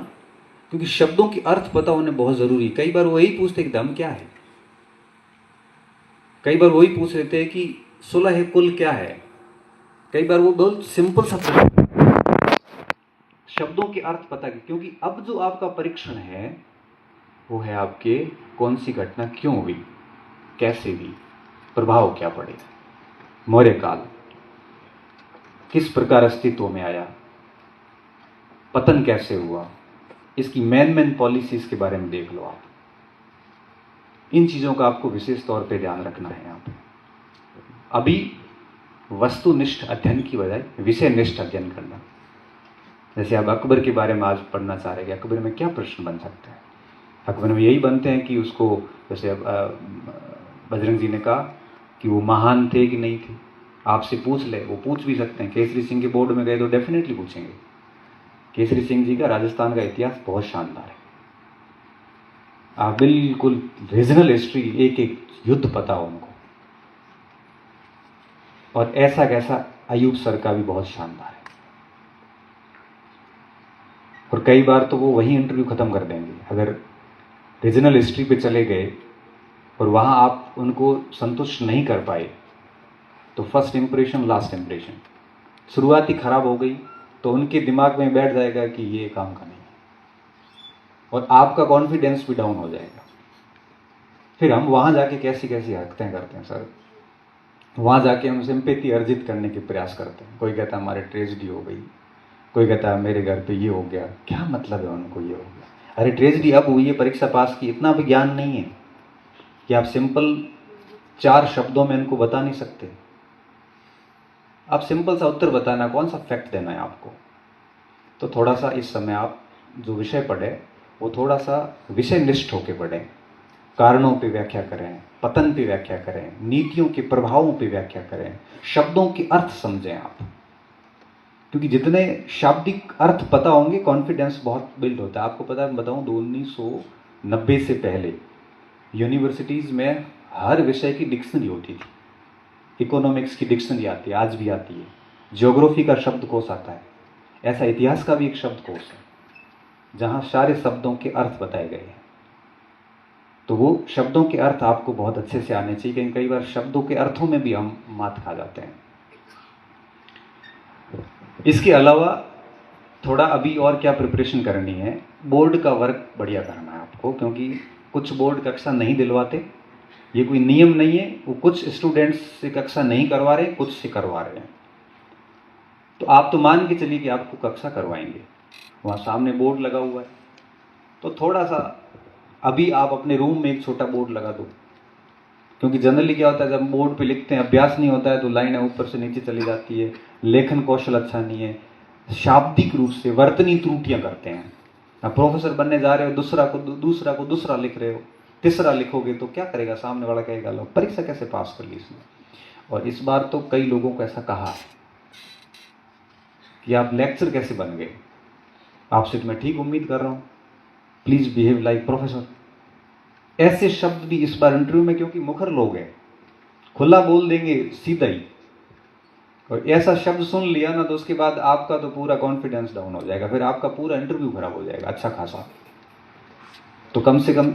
क्योंकि शब्दों के अर्थ पता होने बहुत जरूरी है। कई बार वो यही पूछते कि धम क्या है, कई बार वही पूछ लेते हैं कि सुलह कुल क्या है, कई बार वो बहुत सिंपल सा शब्दों के अर्थ पता, क्योंकि अब जो आपका परीक्षण है वो है आपके कौन सी घटना क्यों हुई, कैसे हुई, प्रभाव क्या पड़े, मौर्य काल किस प्रकार अस्तित्व में आया, पतन कैसे हुआ, इसकी मेन पॉलिसीज के बारे में देख लो आप। इन चीजों का आपको विशेष तौर पे ध्यान रखना है। यहाँ पे अभी वस्तुनिष्ठ अध्ययन की बजाय विषयनिष्ठ अध्ययन करना। जैसे आप अकबर के बारे में आज पढ़ना चाह रहे हैं, अकबर में क्या प्रश्न बन सकते हैं। अकबर में यही बनते हैं कि उसको, जैसे बजरंग जी ने कहा कि वो महान थे कि नहीं थे, आपसे पूछ ले, वो पूछ भी सकते हैं। केसरी सिंह के बोर्ड में गए तो डेफिनेटली पूछेंगे। केसरी सिंह जी का राजस्थान का इतिहास बहुत शानदार है, आप बिल्कुल रीजनल हिस्ट्री, एक एक युद्ध पता हो उनको, और ऐसा कैसा अयूब सर का भी बहुत शानदार है। और कई बार तो वो वही इंटरव्यू ख़त्म कर देंगे। अगर रीजनल हिस्ट्री पे चले गए और वहाँ आप उनको संतुष्ट नहीं कर पाए तो फर्स्ट इम्प्रेशन लास्ट इम्प्रेशन, शुरुआत ही खराब हो गई तो उनके दिमाग में बैठ जाएगा कि ये काम का नहीं, और आपका कॉन्फिडेंस भी डाउन हो जाएगा। फिर हम वहाँ जाके कैसी कैसी हरकतें करते हैं सर, वहाँ जाके हम सिंपैथी अर्जित करने के प्रयास करते हैं। कोई कहता है हमारे ट्रेजेडी हो गई, कोई कहता है मेरे घर पे ये हो गया। क्या मतलब है उनको ये हो गया? अरे ट्रेजेडी अब हुई है, परीक्षा पास की, इतना भी ज्ञान नहीं है कि आप सिंपल 4 शब्दों में इनको बता नहीं सकते। आप सिंपल सा उत्तर बताना, कौन सा फैक्ट देना है आपको। तो थोड़ा सा इस समय आप जो विषय पढ़े वो थोड़ा सा विषयनिष्ठ होकर पढ़ें, कारणों पे व्याख्या करें, पतन पे व्याख्या करें, नीतियों के प्रभावों पे व्याख्या करें, शब्दों के अर्थ समझें आप, क्योंकि जितने शाब्दिक अर्थ पता होंगे कॉन्फिडेंस बहुत बिल्ड होता है। आपको पता है, मैं बताऊं, 1990 से पहले यूनिवर्सिटीज़ में हर विषय की डिक्शनरी होती थी। इकोनॉमिक्स की डिक्शनरी आती है, आज भी आती है। ज्योग्राफी का शब्दकोश आता है, ऐसा इतिहास का भी एक शब्दकोश है जहाँ सारे शब्दों के अर्थ बताए गए हैं। तो वो शब्दों के अर्थ आपको बहुत अच्छे से आने चाहिए, क्योंकि कई बार शब्दों के अर्थों में भी हम मात खा जाते हैं। इसके अलावा थोड़ा अभी और क्या प्रिपरेशन करनी है, बोर्ड का वर्क बढ़िया करना है आपको, क्योंकि कुछ बोर्ड कक्षा नहीं दिलवाते। ये कोई नियम नहीं है, वो कुछ स्टूडेंट्स से कक्षा नहीं करवा रहे, कुछ से करवा रहे हैं। तो आप तो मान के चलिए कि आपको कक्षा करवाएंगे, वहाँ सामने बोर्ड लगा हुआ है, तो थोड़ा सा अभी आप अपने रूम में एक छोटा बोर्ड लगा दो। क्योंकि जनरली क्या होता है, जब बोर्ड पे लिखते हैं अभ्यास नहीं होता है तो लाइनें ऊपर से नीचे चली जाती है, लेखन कौशल अच्छा नहीं है, शाब्दिक रूप से वर्तनी त्रुटियां करते हैं। अब प्रोफेसर बनने जा रहे हो, दूसरा लिख रहे हो, तीसरा लिखोगे तो क्या करेगा सामने वाला, कहेगा लो परीक्षा कैसे पास कर ली इसने। और इस बार तो कई लोगों को ऐसा कहा कि आप लेक्चर कैसे बन गए, आपसे तो मैं ठीक उम्मीद कर रहा हूँ, प्लीज बिहेव लाइक प्रोफेसर। ऐसे शब्द भी इस बार इंटरव्यू में, क्योंकि मुखर लोग हैं, खुला बोल देंगे सीधा ही, और ऐसा शब्द सुन लिया ना तो उसके बाद आपका तो पूरा कॉन्फिडेंस डाउन हो जाएगा, फिर आपका पूरा इंटरव्यू खराब हो जाएगा अच्छा खासा। तो कम से कम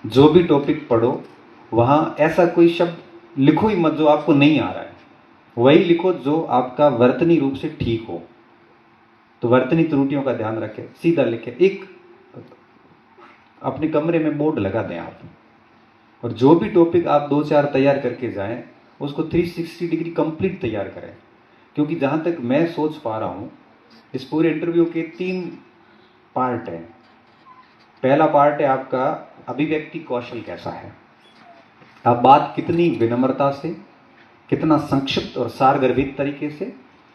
जो भी टॉपिक पढ़ो वहाँ ऐसा कोई शब्द लिखो ही मत जो आपको नहीं आ रहा है, वही लिखो जो आपका वर्तनी रूप से ठीक हो। तो वर्तनी त्रुटियों का ध्यान रखें, सीधा लिखें। एक अपने कमरे में बोर्ड लगा दें आप, और जो भी टॉपिक आप 2-4 तैयार करके जाएं उसको 360 डिग्री कंप्लीट तैयार करें। क्योंकि जहाँ तक मैं सोच पा रहा हूँ, इस पूरे इंटरव्यू के 3 पार्ट हैं। पहला पार्ट है आपका अभिव्यक्ति कौशल कैसा है, आप बात कितनी विनम्रता से, कितना संक्षिप्त और सारगर्भित तरीके से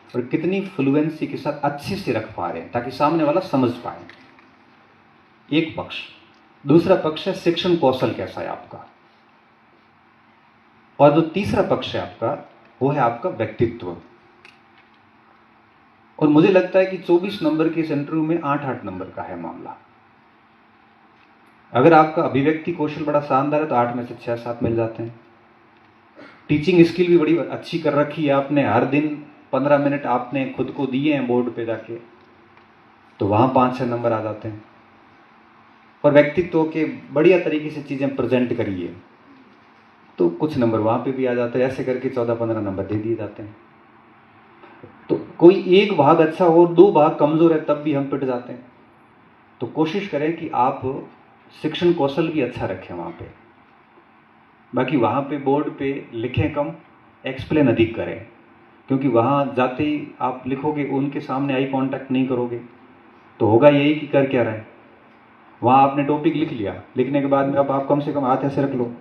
और कितनी फ्लुएंसी के साथ अच्छे से रख पा रहे हैं ताकि सामने वाला समझ पाए, एक पक्ष। दूसरा पक्ष है शिक्षण कौशल कैसा है आपका, और जो तीसरा पक्ष है आपका वो है आपका व्यक्तित्व। और मुझे लगता है कि 24 नंबर के इस इंटरव्यू में 8-8 नंबर का है मामला। अगर आपका अभिव्यक्ति कौशल बड़ा शानदार है तो 8 में से 6-7 मिल जाते हैं। टीचिंग स्किल भी बड़ी अच्छी कर रखी है आपने, हर दिन 15 मिनट आपने खुद को दिए हैं बोर्ड पे जाके, तो वहाँ 5-6 नंबर आ जाते हैं। और व्यक्तित्व के बढ़िया तरीके से चीज़ें प्रेजेंट करिए तो कुछ नंबर वहाँ पे भी आ जाते हैं। ऐसे करके 14-15 नंबर दे दिए जाते हैं। तो कोई एक भाग अच्छा हो, 2 भाग कमज़ोर है, तब भी हम पिट जाते हैं। तो कोशिश करें कि आप शिक्षण कौशल भी अच्छा रखें वहाँ पे। बाकी वहाँ पे बोर्ड पे लिखें कम, एक्सप्लेन अधिक करें, क्योंकि वहाँ जाते ही आप लिखोगे, उनके सामने आई कांटेक्ट नहीं करोगे तो होगा यही कि कर क्या रहे हैं। वहाँ आपने टॉपिक लिख लिया, लिखने के बाद में अब आप कम से कम हाथ ऐसे रख लो,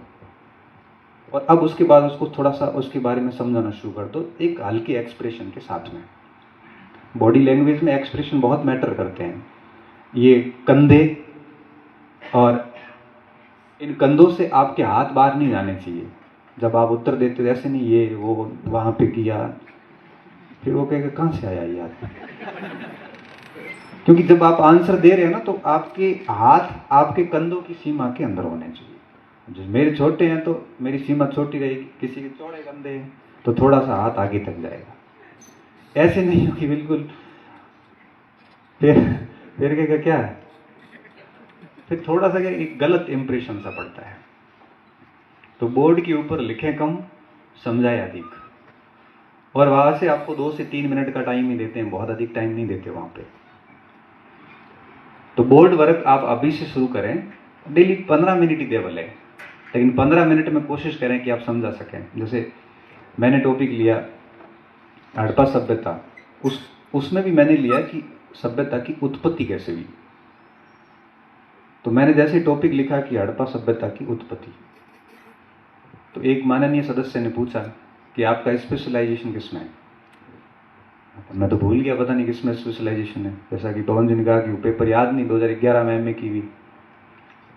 और अब उसके बाद उसको थोड़ा सा उसके बारे में समझाना शुरू कर दो, एक हल्के एक्सप्रेशन के साथ में। बॉडी लैंग्वेज में एक्सप्रेशन बहुत मैटर करते हैं। ये कंधे और इन कंधों से आपके हाथ बाहर नहीं जाने चाहिए जब आप उत्तर देते, ऐसे नहीं ये वो वहाँ पे किया, फिर वो कहेगा कहाँ से आया यार। क्योंकि जब आप आंसर दे रहे हैं ना तो आपके हाथ आपके कंधों की सीमा के अंदर होने चाहिए। जो मेरे छोटे हैं तो मेरी सीमा छोटी रहेगी, किसी के चौड़े कंधे हैं तो थोड़ा सा हाथ आगे तक जाएगा। ऐसे नहीं हो कि बिल्कुल फिर क्या है, फिर थोड़ा सा क्या एक गलत इंप्रेशन सा पड़ता है। तो बोर्ड के ऊपर लिखें कम, समझाए अधिक, और वहां से आपको 2 से 3 मिनट का टाइम ही देते हैं, बहुत अधिक टाइम नहीं देते वहां पे। तो बोर्ड वर्क आप अभी से शुरू करें, डेली 15 मिनट ही देवल है, लेकिन 15 मिनट में कोशिश करें कि आप समझा सकें। जैसे मैंने टॉपिक लिया हड़प्पा सभ्यता, उसमें भी मैंने लिया कि सभ्यता की उत्पत्ति कैसे हुई। तो मैंने जैसे टॉपिक लिखा कि हड़प्पा सभ्यता की उत्पत्ति, तो एक माननीय सदस्य ने पूछा कि आपका स्पेशलाइजेशन किसमें है। मैं तो भूल गया, पता नहीं किसमें स्पेशलाइजेशन है। जैसा कि पवन जी ने कहा कि वो पेपर याद नहीं, 2011 में MA की हुई।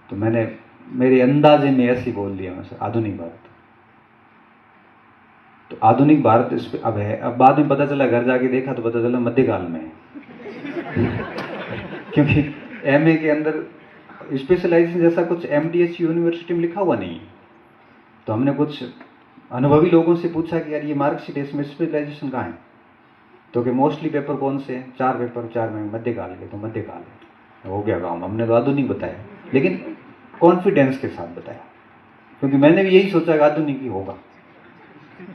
तो मैंने मेरे अंदाजे में ऐसे ही बोल दिया मैं, आधुनिक भारत। तो आधुनिक भारत इस पे अब है। अब बाद में पता चला, घर जाके देखा तो पता चला मध्यकाल में है क्योंकि MA के अंदर स्पेशलाइजेशन जैसा कुछ MDH यूनिवर्सिटी में लिखा हुआ नहीं है। तो हमने कुछ अनुभवी लोगों से पूछा कि यार ये मार्कशीट है, इसमें स्पेशलाइजेशन कहाँ है। तो कि मोस्टली पेपर कौन से हैं, 4 पेपर, 4 में मध्यकाल के। तो मध्यकाल है, हो गया काम। हमने तो आधुनिक बताया, लेकिन कॉन्फिडेंस के साथ बताया, क्योंकि मैंने भी यही सोचा कि आधुनिक ही होगा।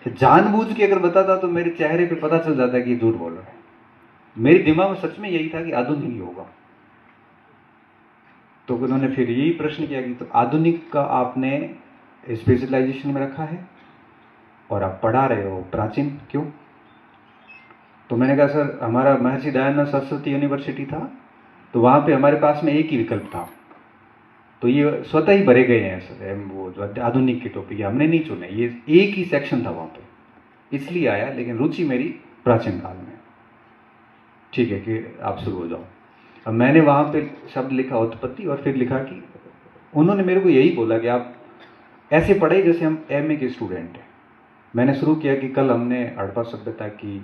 जानबूझ के अगर बताता तो मेरे चेहरे पे पता चल जाता कि झूठ बोल रहा है। मेरे दिमाग में सच में यही था कि आधुनिक ही होगा। तो उन्होंने फिर यही प्रश्न किया कि तो आधुनिक का आपने स्पेशलाइजेशन में रखा है और आप पढ़ा रहे हो प्राचीन, क्यों? तो मैंने कहा सर हमारा महर्षि दयानंद सरस्वती यूनिवर्सिटी था, तो वहाँ पे हमारे पास में एक ही विकल्प था, तो ये स्वतः ही भरे गए हैं सर। वो जो आधुनिक के टॉपिक हमने नहीं चुने, ये एक ही सेक्शन था वहाँ पे, इसलिए आया। लेकिन रुचि मेरी प्राचीन काल में। ठीक है कि आप शुरू हो जाओ। अब मैंने वहाँ पे शब्द लिखा उत्पत्ति, और फिर लिखा कि उन्होंने मेरे को यही बोला कि आप ऐसे पढ़े जैसे हम MA के स्टूडेंट हैं। मैंने शुरू किया कि कल हमने हड़प्पा सभ्यता की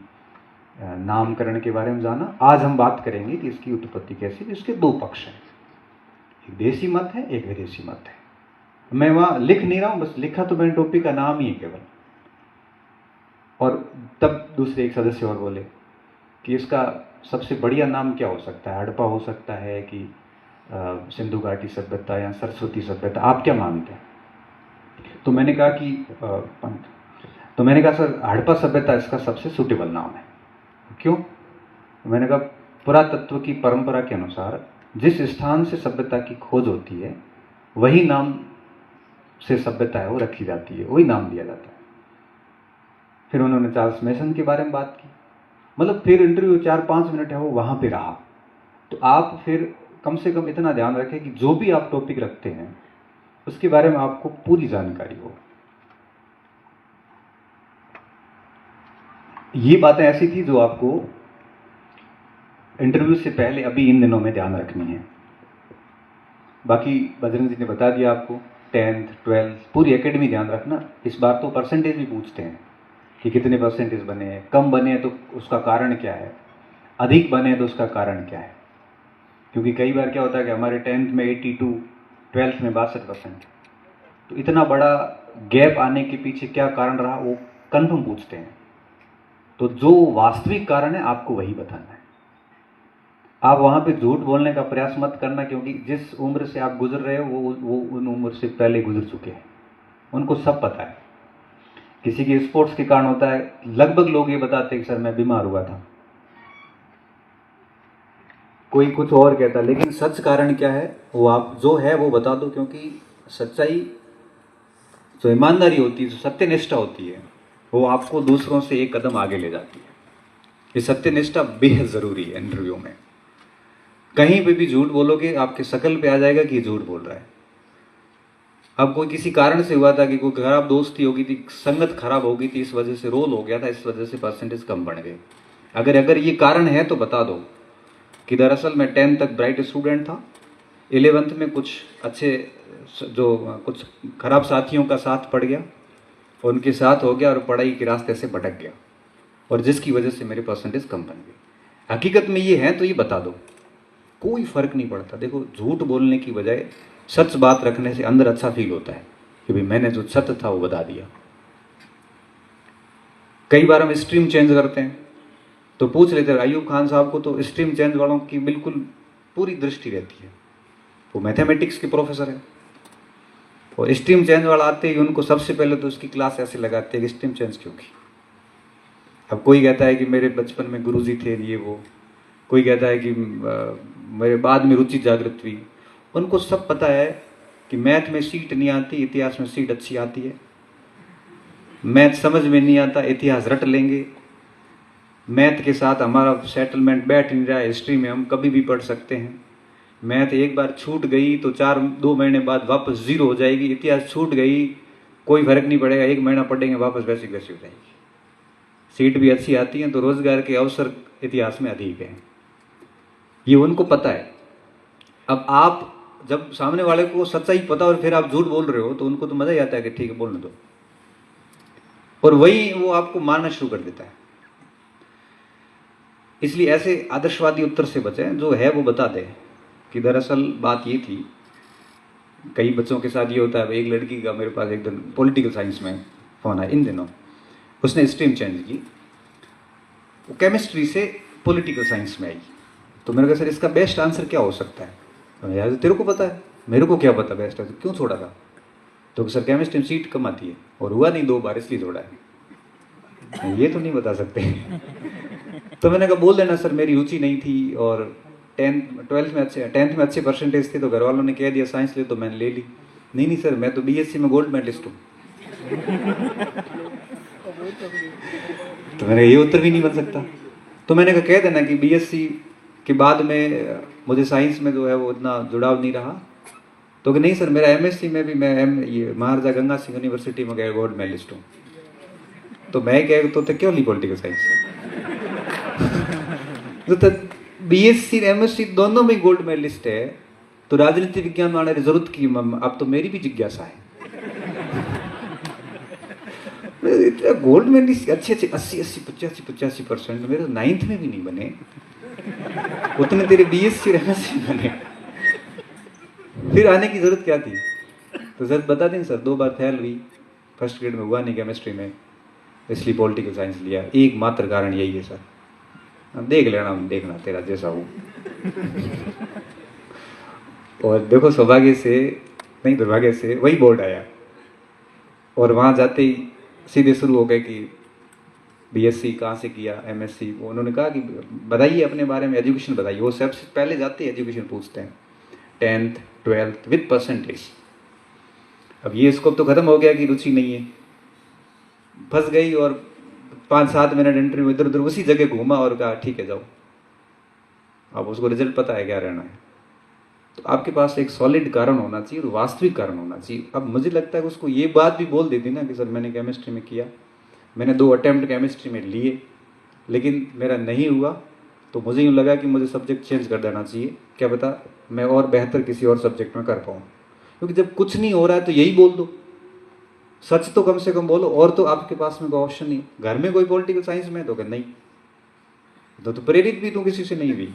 नामकरण के बारे में जाना, आज हम बात करेंगे कि इसकी उत्पत्ति कैसी। इसके 2 पक्ष हैं, एक देसी मत है, एक विदेशी मत है। मैं वहाँ लिख नहीं रहा हूँ, बस लिखा तो मैंने टॉपिक का नाम ही है केवल। और तब दूसरे एक सदस्य और बोले कि इसका सबसे बढ़िया नाम क्या हो सकता है, हड़प्पा हो सकता है कि सिंधु घाटी सभ्यता या सरस्वती सभ्यता, आप क्या मानते हैं? तो मैंने कहा कि तो मैंने कहा सर हड़प्पा सभ्यता इसका सबसे सूटेबल नाम है। क्यों? मैंने कहा पुरातत्व की परंपरा के अनुसार जिस स्थान से सभ्यता की खोज होती है वही नाम से सभ्यता है वो रखी जाती है, वही नाम दिया जाता है। फिर उन्होंने चार्ल्स मेसन के बारे में बात की। मतलब फिर इंटरव्यू 4-5 मिनट है वो वहाँ पे रहा। तो आप फिर कम से कम इतना ध्यान रखें कि जो भी आप टॉपिक रखते हैं उसके बारे में आपको पूरी जानकारी हो। ये बातें ऐसी थी जो आपको इंटरव्यू से पहले अभी इन दिनों में ध्यान रखनी है। बाकी बजरंग जी ने बता दिया आपको, 10th 12th पूरी एकेडमी ध्यान रखना। इस बार तो परसेंटेज भी पूछते हैं कि कितने परसेंटेज बने हैं, कम बने हैं तो उसका कारण क्या है, अधिक बने हैं तो उसका कारण क्या है। क्योंकि कई बार क्या होता है कि हमारे 10th में 82, 12th में 62%, तो इतना बड़ा गैप आने के पीछे क्या कारण रहा वो कन्फर्म पूछते हैं। तो जो वास्तविक कारण है आपको वही बताना है। आप वहाँ पे झूठ बोलने का प्रयास मत करना, क्योंकि जिस उम्र से आप गुजर रहे हो वो उन उम्र से पहले गुजर चुके हैं, उनको सब पता है। किसी के स्पोर्ट्स के कारण होता है, लगभग लोग ये बताते हैं कि सर मैं बीमार हुआ था, कोई कुछ और कहता, लेकिन सच कारण क्या है वो आप जो है वो बता दो। क्योंकि सच्चाई, जो ईमानदारी होती है, जो सत्यनिष्ठा होती है, वो आपको दूसरों से एक कदम आगे ले जाती है। ये सत्यनिष्ठा बेहद जरूरी है। इंटरव्यू में कहीं पे भी झूठ बोलोगे आपके शकल पे आ जाएगा कि झूठ बोल रहा है। अब कोई किसी कारण से हुआ था कि कोई खराब दोस्ती हो गई थी, संगत खराब हो गई थी, इस वजह से रोल हो गया था, इस वजह से परसेंटेज कम बढ़ गए। अगर ये कारण है तो बता दो कि दरअसल मैं 10th तक ब्राइट स्टूडेंट था, 11th में कुछ अच्छे जो कुछ खराब साथियों का साथ पड़ गया, उनके साथ हो गया और पढ़ाई के रास्ते से भटक गया, और जिसकी वजह से मेरे परसेंटेज कम बन गए। हकीकत में ये है तो ये बता दो, कोई फर्क नहीं पड़ता। देखो झूठ बोलने की बजाय सच बात रखने से अंदर अच्छा फील होता है कि भाई मैंने जो सत्य था वो बता दिया। कई बार हम स्ट्रीम चेंज करते हैं तो पूछ लेते हैं, अयूब खान साहब को तो स्ट्रीम चेंज वालों की बिल्कुल पूरी दृष्टि रहती है। वो मैथमेटिक्स के प्रोफेसर है और स्ट्रीम चेंज वाला आते ही उनको सबसे पहले तो उसकी क्लास ऐसे लगाते हैं कि स्ट्रीम चेंज क्यों की। अब कोई कहता है कि मेरे बचपन में गुरुजी थे ये वो, कोई कहता है कि मेरे बाद में रुचि जागृत हुई। उनको सब पता है कि मैथ में सीट नहीं आती, इतिहास में सीट अच्छी आती है। मैथ समझ में नहीं आता, इतिहास रट लेंगे। मैथ के साथ हमारा सेटलमेंट बैठ नहीं रहा है, हिस्ट्री में हम कभी भी पढ़ सकते हैं। मैथ एक बार छूट गई तो 2 महीने बाद वापस 0 हो जाएगी। इतिहास छूट गई कोई फर्क नहीं पड़ेगा, 1 महीना पढ़ेंगे वापस वैसी वैसी हो जाएगी। सीट भी अच्छी आती है तो रोजगार के अवसर इतिहास में अधिक हैं, ये उनको पता है। अब आप जब सामने वाले को सच्चाई पता और फिर आप झूठ बोल रहे हो तो उनको तो मजा ही आता है कि ठीक है बोलने दो, और वही वो आपको मारना शुरू कर देता है। इसलिए ऐसे आदर्शवादी उत्तर से बचें, जो है वो बता दे कि दरअसल बात ये थी। कई बच्चों के साथ ये होता है। एक लड़की का मेरे पास एक दिन पॉलिटिकल साइंस में फोन आया इन दिनों, उसने स्ट्रीम चेंज की, वो केमिस्ट्री से पॉलिटिकल साइंस में आई। तो मैंने कहा सर इसका बेस्ट आंसर क्या हो सकता है? तो यार तेरे को पता है, मेरे को क्या पता बेस्ट आंसर, क्यों छोड़ा था? तो सर केमिस्ट्री में सीट कम आती है और हुआ नहीं 2 बार इसलिए छोड़ा है। ये तो नहीं बता सकते। तो मैंने कहा बोल देना सर मेरी रुचि नहीं थी और 10th में अच्छे परसेंटेज थे तो घर वालों ने कह दिया साइंस ले, तो मैंने ले ली। नहीं सर मैं तो बीएससी में गोल्ड मेडलिस्ट हूँ। तो मैंने ये उत्तर भी नहीं बन सकता। तो मैंने कहा कह देना कि बीएससी के बाद में मुझे साइंस में जो है वो इतना जुड़ाव नहीं रहा। तो कि नहीं सर मेरा एमएससी में भी मैं ये महाराजा गंगा सिंह यूनिवर्सिटी में गया गोल्ड मेडलिस्ट हूँ। तो मैं कह तो क्यों ली पॉलिटिकल साइंस? तो बीएससी एमएससी दोनों में गोल्ड मेडलिस्ट है तो राजनीति विज्ञान वाले जरूरत की। अब तो मेरी भी जिज्ञासा है। गोल्ड मेडलिस्ट अच्छे 80-85% मेरे 9th में भी नहीं बने, उतने तेरे बीएससी और एमएससी बने, फिर आने की जरूरत क्या थी? तो सर बता दें सर 2 बार फेल हुई, फर्स्ट ग्रेड में हुआ नहीं केमिस्ट्री में, इसलिए पॉलिटिकल साइंस लिया। एकमात्र कारण यही है सर, देख लेना देखना तेरा जैसा हो। और देखो सौभाग्य से नहीं दुर्भाग्य से वही बोर्ड आया और वहां जाते ही सीधे शुरू हो गए कि बीएससी कहाँ से किया, एमएससी। वो उन्होंने कहा कि बताइए अपने बारे में, एजुकेशन बताइए। वो सबसे पहले जाते हैं एजुकेशन पूछते हैं, 10th 12th विद परसेंटेज। अब ये स्कोप तो खत्म हो गया कि रुचि नहीं है, फंस गई और 5-7 मिनट इंटरव्यू इधर उधर उसी जगह घूमा और कहा ठीक है जाओ। अब उसको रिजल्ट पता है क्या रहना है। तो आपके पास एक सॉलिड कारण होना चाहिए और वास्तविक कारण होना चाहिए। अब मुझे लगता है कि उसको ये बात भी बोल देती ना कि सर मैंने केमिस्ट्री में किया, मैंने 2 अटेम्प्ट केमिस्ट्री में लिए लेकिन मेरा नहीं हुआ, तो मुझे यूँ लगा कि मुझे सब्जेक्ट चेंज कर देना चाहिए, क्या पता मैं और बेहतर किसी और सब्जेक्ट में कर पाऊँ। क्योंकि जब कुछ नहीं हो रहा है तो यही बोल दो, सच तो कम से कम बोलो। और तो आपके पास में कोई ऑप्शन नहीं। घर में कोई पॉलिटिकल साइंस में तो नहीं, तो प्रेरित भी तू किसी से नहीं हुई।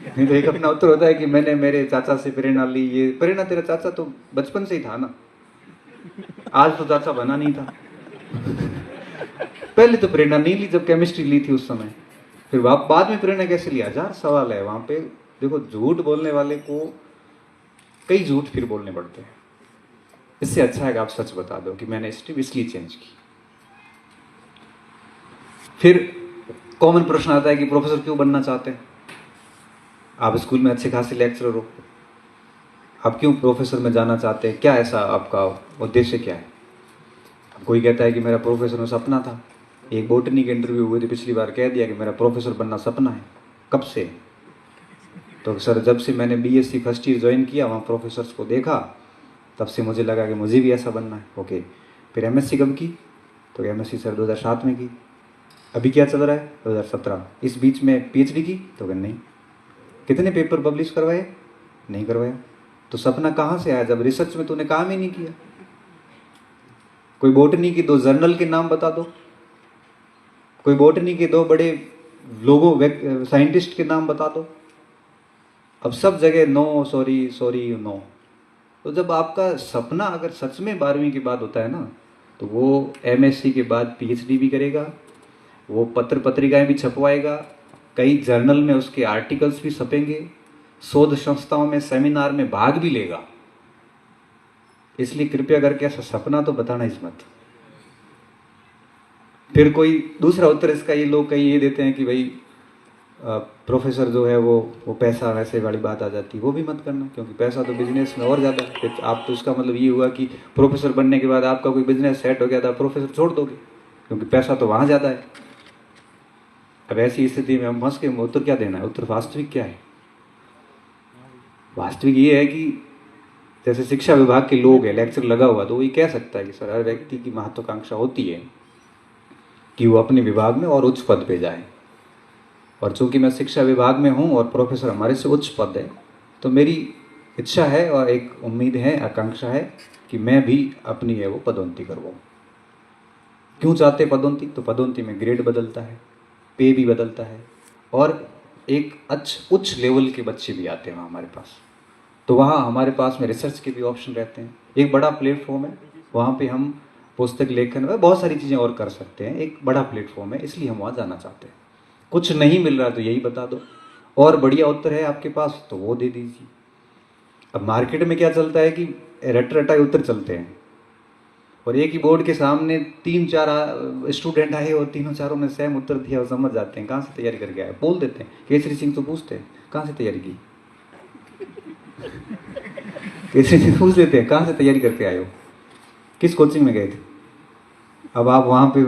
नहीं तो एक अपना उत्तर होता है कि मैंने मेरे चाचा से प्रेरणा ली। ये प्रेरणा तेरा चाचा तो बचपन से ही था ना, आज तो चाचा बना नहीं था। पहले तो प्रेरणा नहीं ली जब केमिस्ट्री ली थी उस समय, फिर बाद में प्रेरणा कैसे लिया? 1000 सवाल है वहां पे। देखो झूठ बोलने वाले को कई झूठ फिर बोलने पड़ते हैं। इससे अच्छा है कि आप सच बता दो कि मैंने स्ट्रीम इसलिए चेंज की। फिर कॉमन प्रश्न आता है कि प्रोफेसर क्यों बनना चाहते हैं? आप स्कूल में अच्छे खासे लेक्चरर हो, आप क्यों प्रोफेसर में जाना चाहते हैं? क्या ऐसा आपका उद्देश्य क्या है? कोई कहता है कि मेरा प्रोफेसर में सपना था। एक बोटनी के इंटरव्यू हुए थे पिछली बार, कह दिया कि मेरा प्रोफेसर बनना सपना है। कब से? तो सर जब से मैंने बीएससी फर्स्ट ईयर ज्वाइन किया, वहाँ प्रोफेसर्स को देखा, तब से मुझे लगा कि मुझे भी ऐसा बनना है। ओके, फिर एमएससी कब की? तो एमएससी सर 2007 में की। अभी क्या चल रहा है? 2017। इस बीच में पीएचडी की? तो नहीं। कितने पेपर पब्लिश करवाए? नहीं करवाया। तो सपना कहाँ से आया जब रिसर्च में तूने काम ही नहीं किया? कोई बोटनी की 2 जर्नल के नाम बता दो, कोई बोटनी के 2 बड़े लोगों साइंटिस्ट के नाम बता दो। अब सब जगह नो, सॉरी नो। तो जब आपका सपना अगर सच में 12वीं के बाद होता है ना, तो वो एमएससी के बाद पीएचडी भी करेगा, वो पत्र पत्रिकाएं भी छपवाएगा, कई जर्नल में उसके आर्टिकल्स भी छपेंगे, शोध संस्थाओं में सेमिनार में भाग भी लेगा। इसलिए कृपया करके ऐसा सपना तो बताना ही मत। फिर कोई दूसरा उत्तर इसका ये लोग कई ये देते हैं कि भाई प्रोफेसर जो है वो पैसा वैसे वाली बात आ जाती है, वो भी मत करना, क्योंकि पैसा तो बिजनेस में और ज़्यादा है। फिर आप तो इसका मतलब ये हुआ कि प्रोफेसर बनने के बाद आपका कोई बिजनेस सेट हो गया था, प्रोफेसर छोड़ दोगे, क्योंकि पैसा तो वहाँ ज़्यादा है। अब ऐसी स्थिति में हम फंस के उत्तर क्या देना है? उत्तर वास्तविक क्या है? वास्तविक ये है कि जैसे शिक्षा विभाग के लोग हैं, लेक्चर लगा हुआ, तो वो ये कह सकता है कि सर हर व्यक्ति की महत्वाकांक्षा होती है कि वो अपने विभाग में और उच्च पद पे जाए, और चूंकि मैं शिक्षा विभाग में हूँ और प्रोफेसर हमारे से उच्च पद है, तो मेरी इच्छा है और एक उम्मीद है, आकांक्षा है कि मैं भी अपनी है वो पदोन्नति करवाऊँ। क्यों चाहते पदोन्नति? तो पदोन्नति में ग्रेड बदलता है, पे भी बदलता है, और एक उच्च लेवल के बच्चे भी आते हैं वहाँ हमारे पास। तो वहाँ हमारे पास में रिसर्च के भी ऑप्शन रहते हैं, एक बड़ा प्लेटफॉर्म है, वहाँ पे हम पुस्तक लेखन में बहुत सारी चीज़ें और कर सकते हैं। एक बड़ा प्लेटफॉर्म है, इसलिए हम वहाँ जाना चाहते हैं। कुछ नहीं मिल रहा तो यही बता दो, और बढ़िया उत्तर है आपके पास तो वो दे दीजिए। अब मार्केट में क्या चलता है कि रट रटाए उत्तर चलते हैं, और एक ही बोर्ड के सामने 3-4 स्टूडेंट आए और तीनों चारों ने सेम उत्तर दिया और समझ जाते हैं कहाँ से तैयारी करके आए, बोल देते हैं। केसरी सिंह तो पूछते हैं कहाँ से तैयारी की, केसरी सिंह पूछ लेते हैं कहाँ से तैयारी करके आए हो, किस कोचिंग में गए थे। अब आप वहाँ पे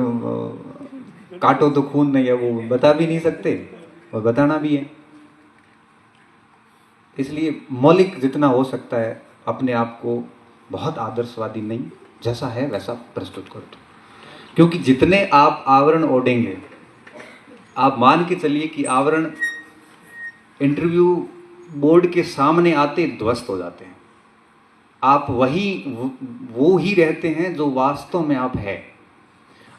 काटो तो खून नहीं है, वो बता भी नहीं सकते और बताना भी है। इसलिए मौलिक जितना हो सकता है अपने आप को बहुत आदर्शवादी नहीं, जैसा है वैसा प्रस्तुत कर दो, क्योंकि जितने आप आवरण ओढ़ेंगे, आप मान के चलिए कि आवरण इंटरव्यू बोर्ड के सामने आते ध्वस्त हो जाते हैं। आप वो ही रहते हैं जो वास्तव में आप है।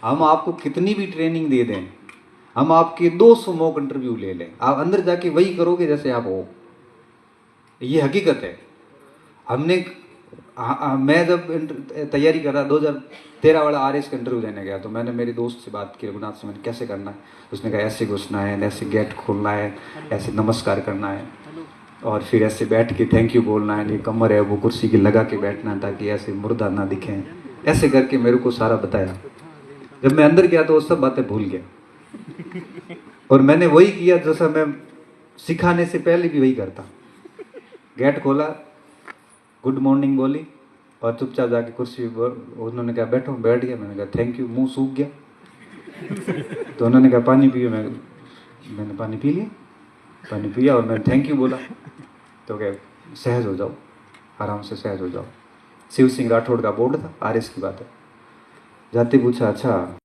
हम आपको कितनी भी ट्रेनिंग दे दें, हम आपके 200 मॉक इंटरव्यू ले लें, आप अंदर जाके वही करोगे जैसे आप हो। ये हकीकत है। मैं जब तैयारी कर रहा 2013 वाला RS का इंटरव्यू देने गया, तो मैंने मेरे दोस्त से बात की, रघुनाथ से, मैंने कैसे करना है। उसने कहा ऐसे घुसना है, ऐसे गेट खोलना है, ऐसे नमस्कार करना है, और फिर ऐसे बैठ के थैंक यू बोलना है, ये कमर है वो कुर्सी की लगा के बैठना है ताकि ऐसे मुर्दा ना दिखें, ऐसे करके मेरे को सारा बताया। जब मैं अंदर गया तो वो सब बातें भूल गया, और मैंने वही किया जैसा मैं सिखाने से पहले भी वही करता। गेट खोला, गुड मॉर्निंग बोली, और चुपचाप जाके कुर्सी पर, उन्होंने कहा बैठो, बैठ गया। मैंने कहा थैंक यू, मुंह सूख गया। तो उन्होंने कहा पानी पियो, मैंने पानी पी लिया, पानी पिया और मैंने थैंक यू बोला। तो क्या, सहज हो जाओ, आराम से सहज हो जाओ। शिव सिंह राठौड़ का बोर्ड था, RS की बात है। जाते पूछा अच्छा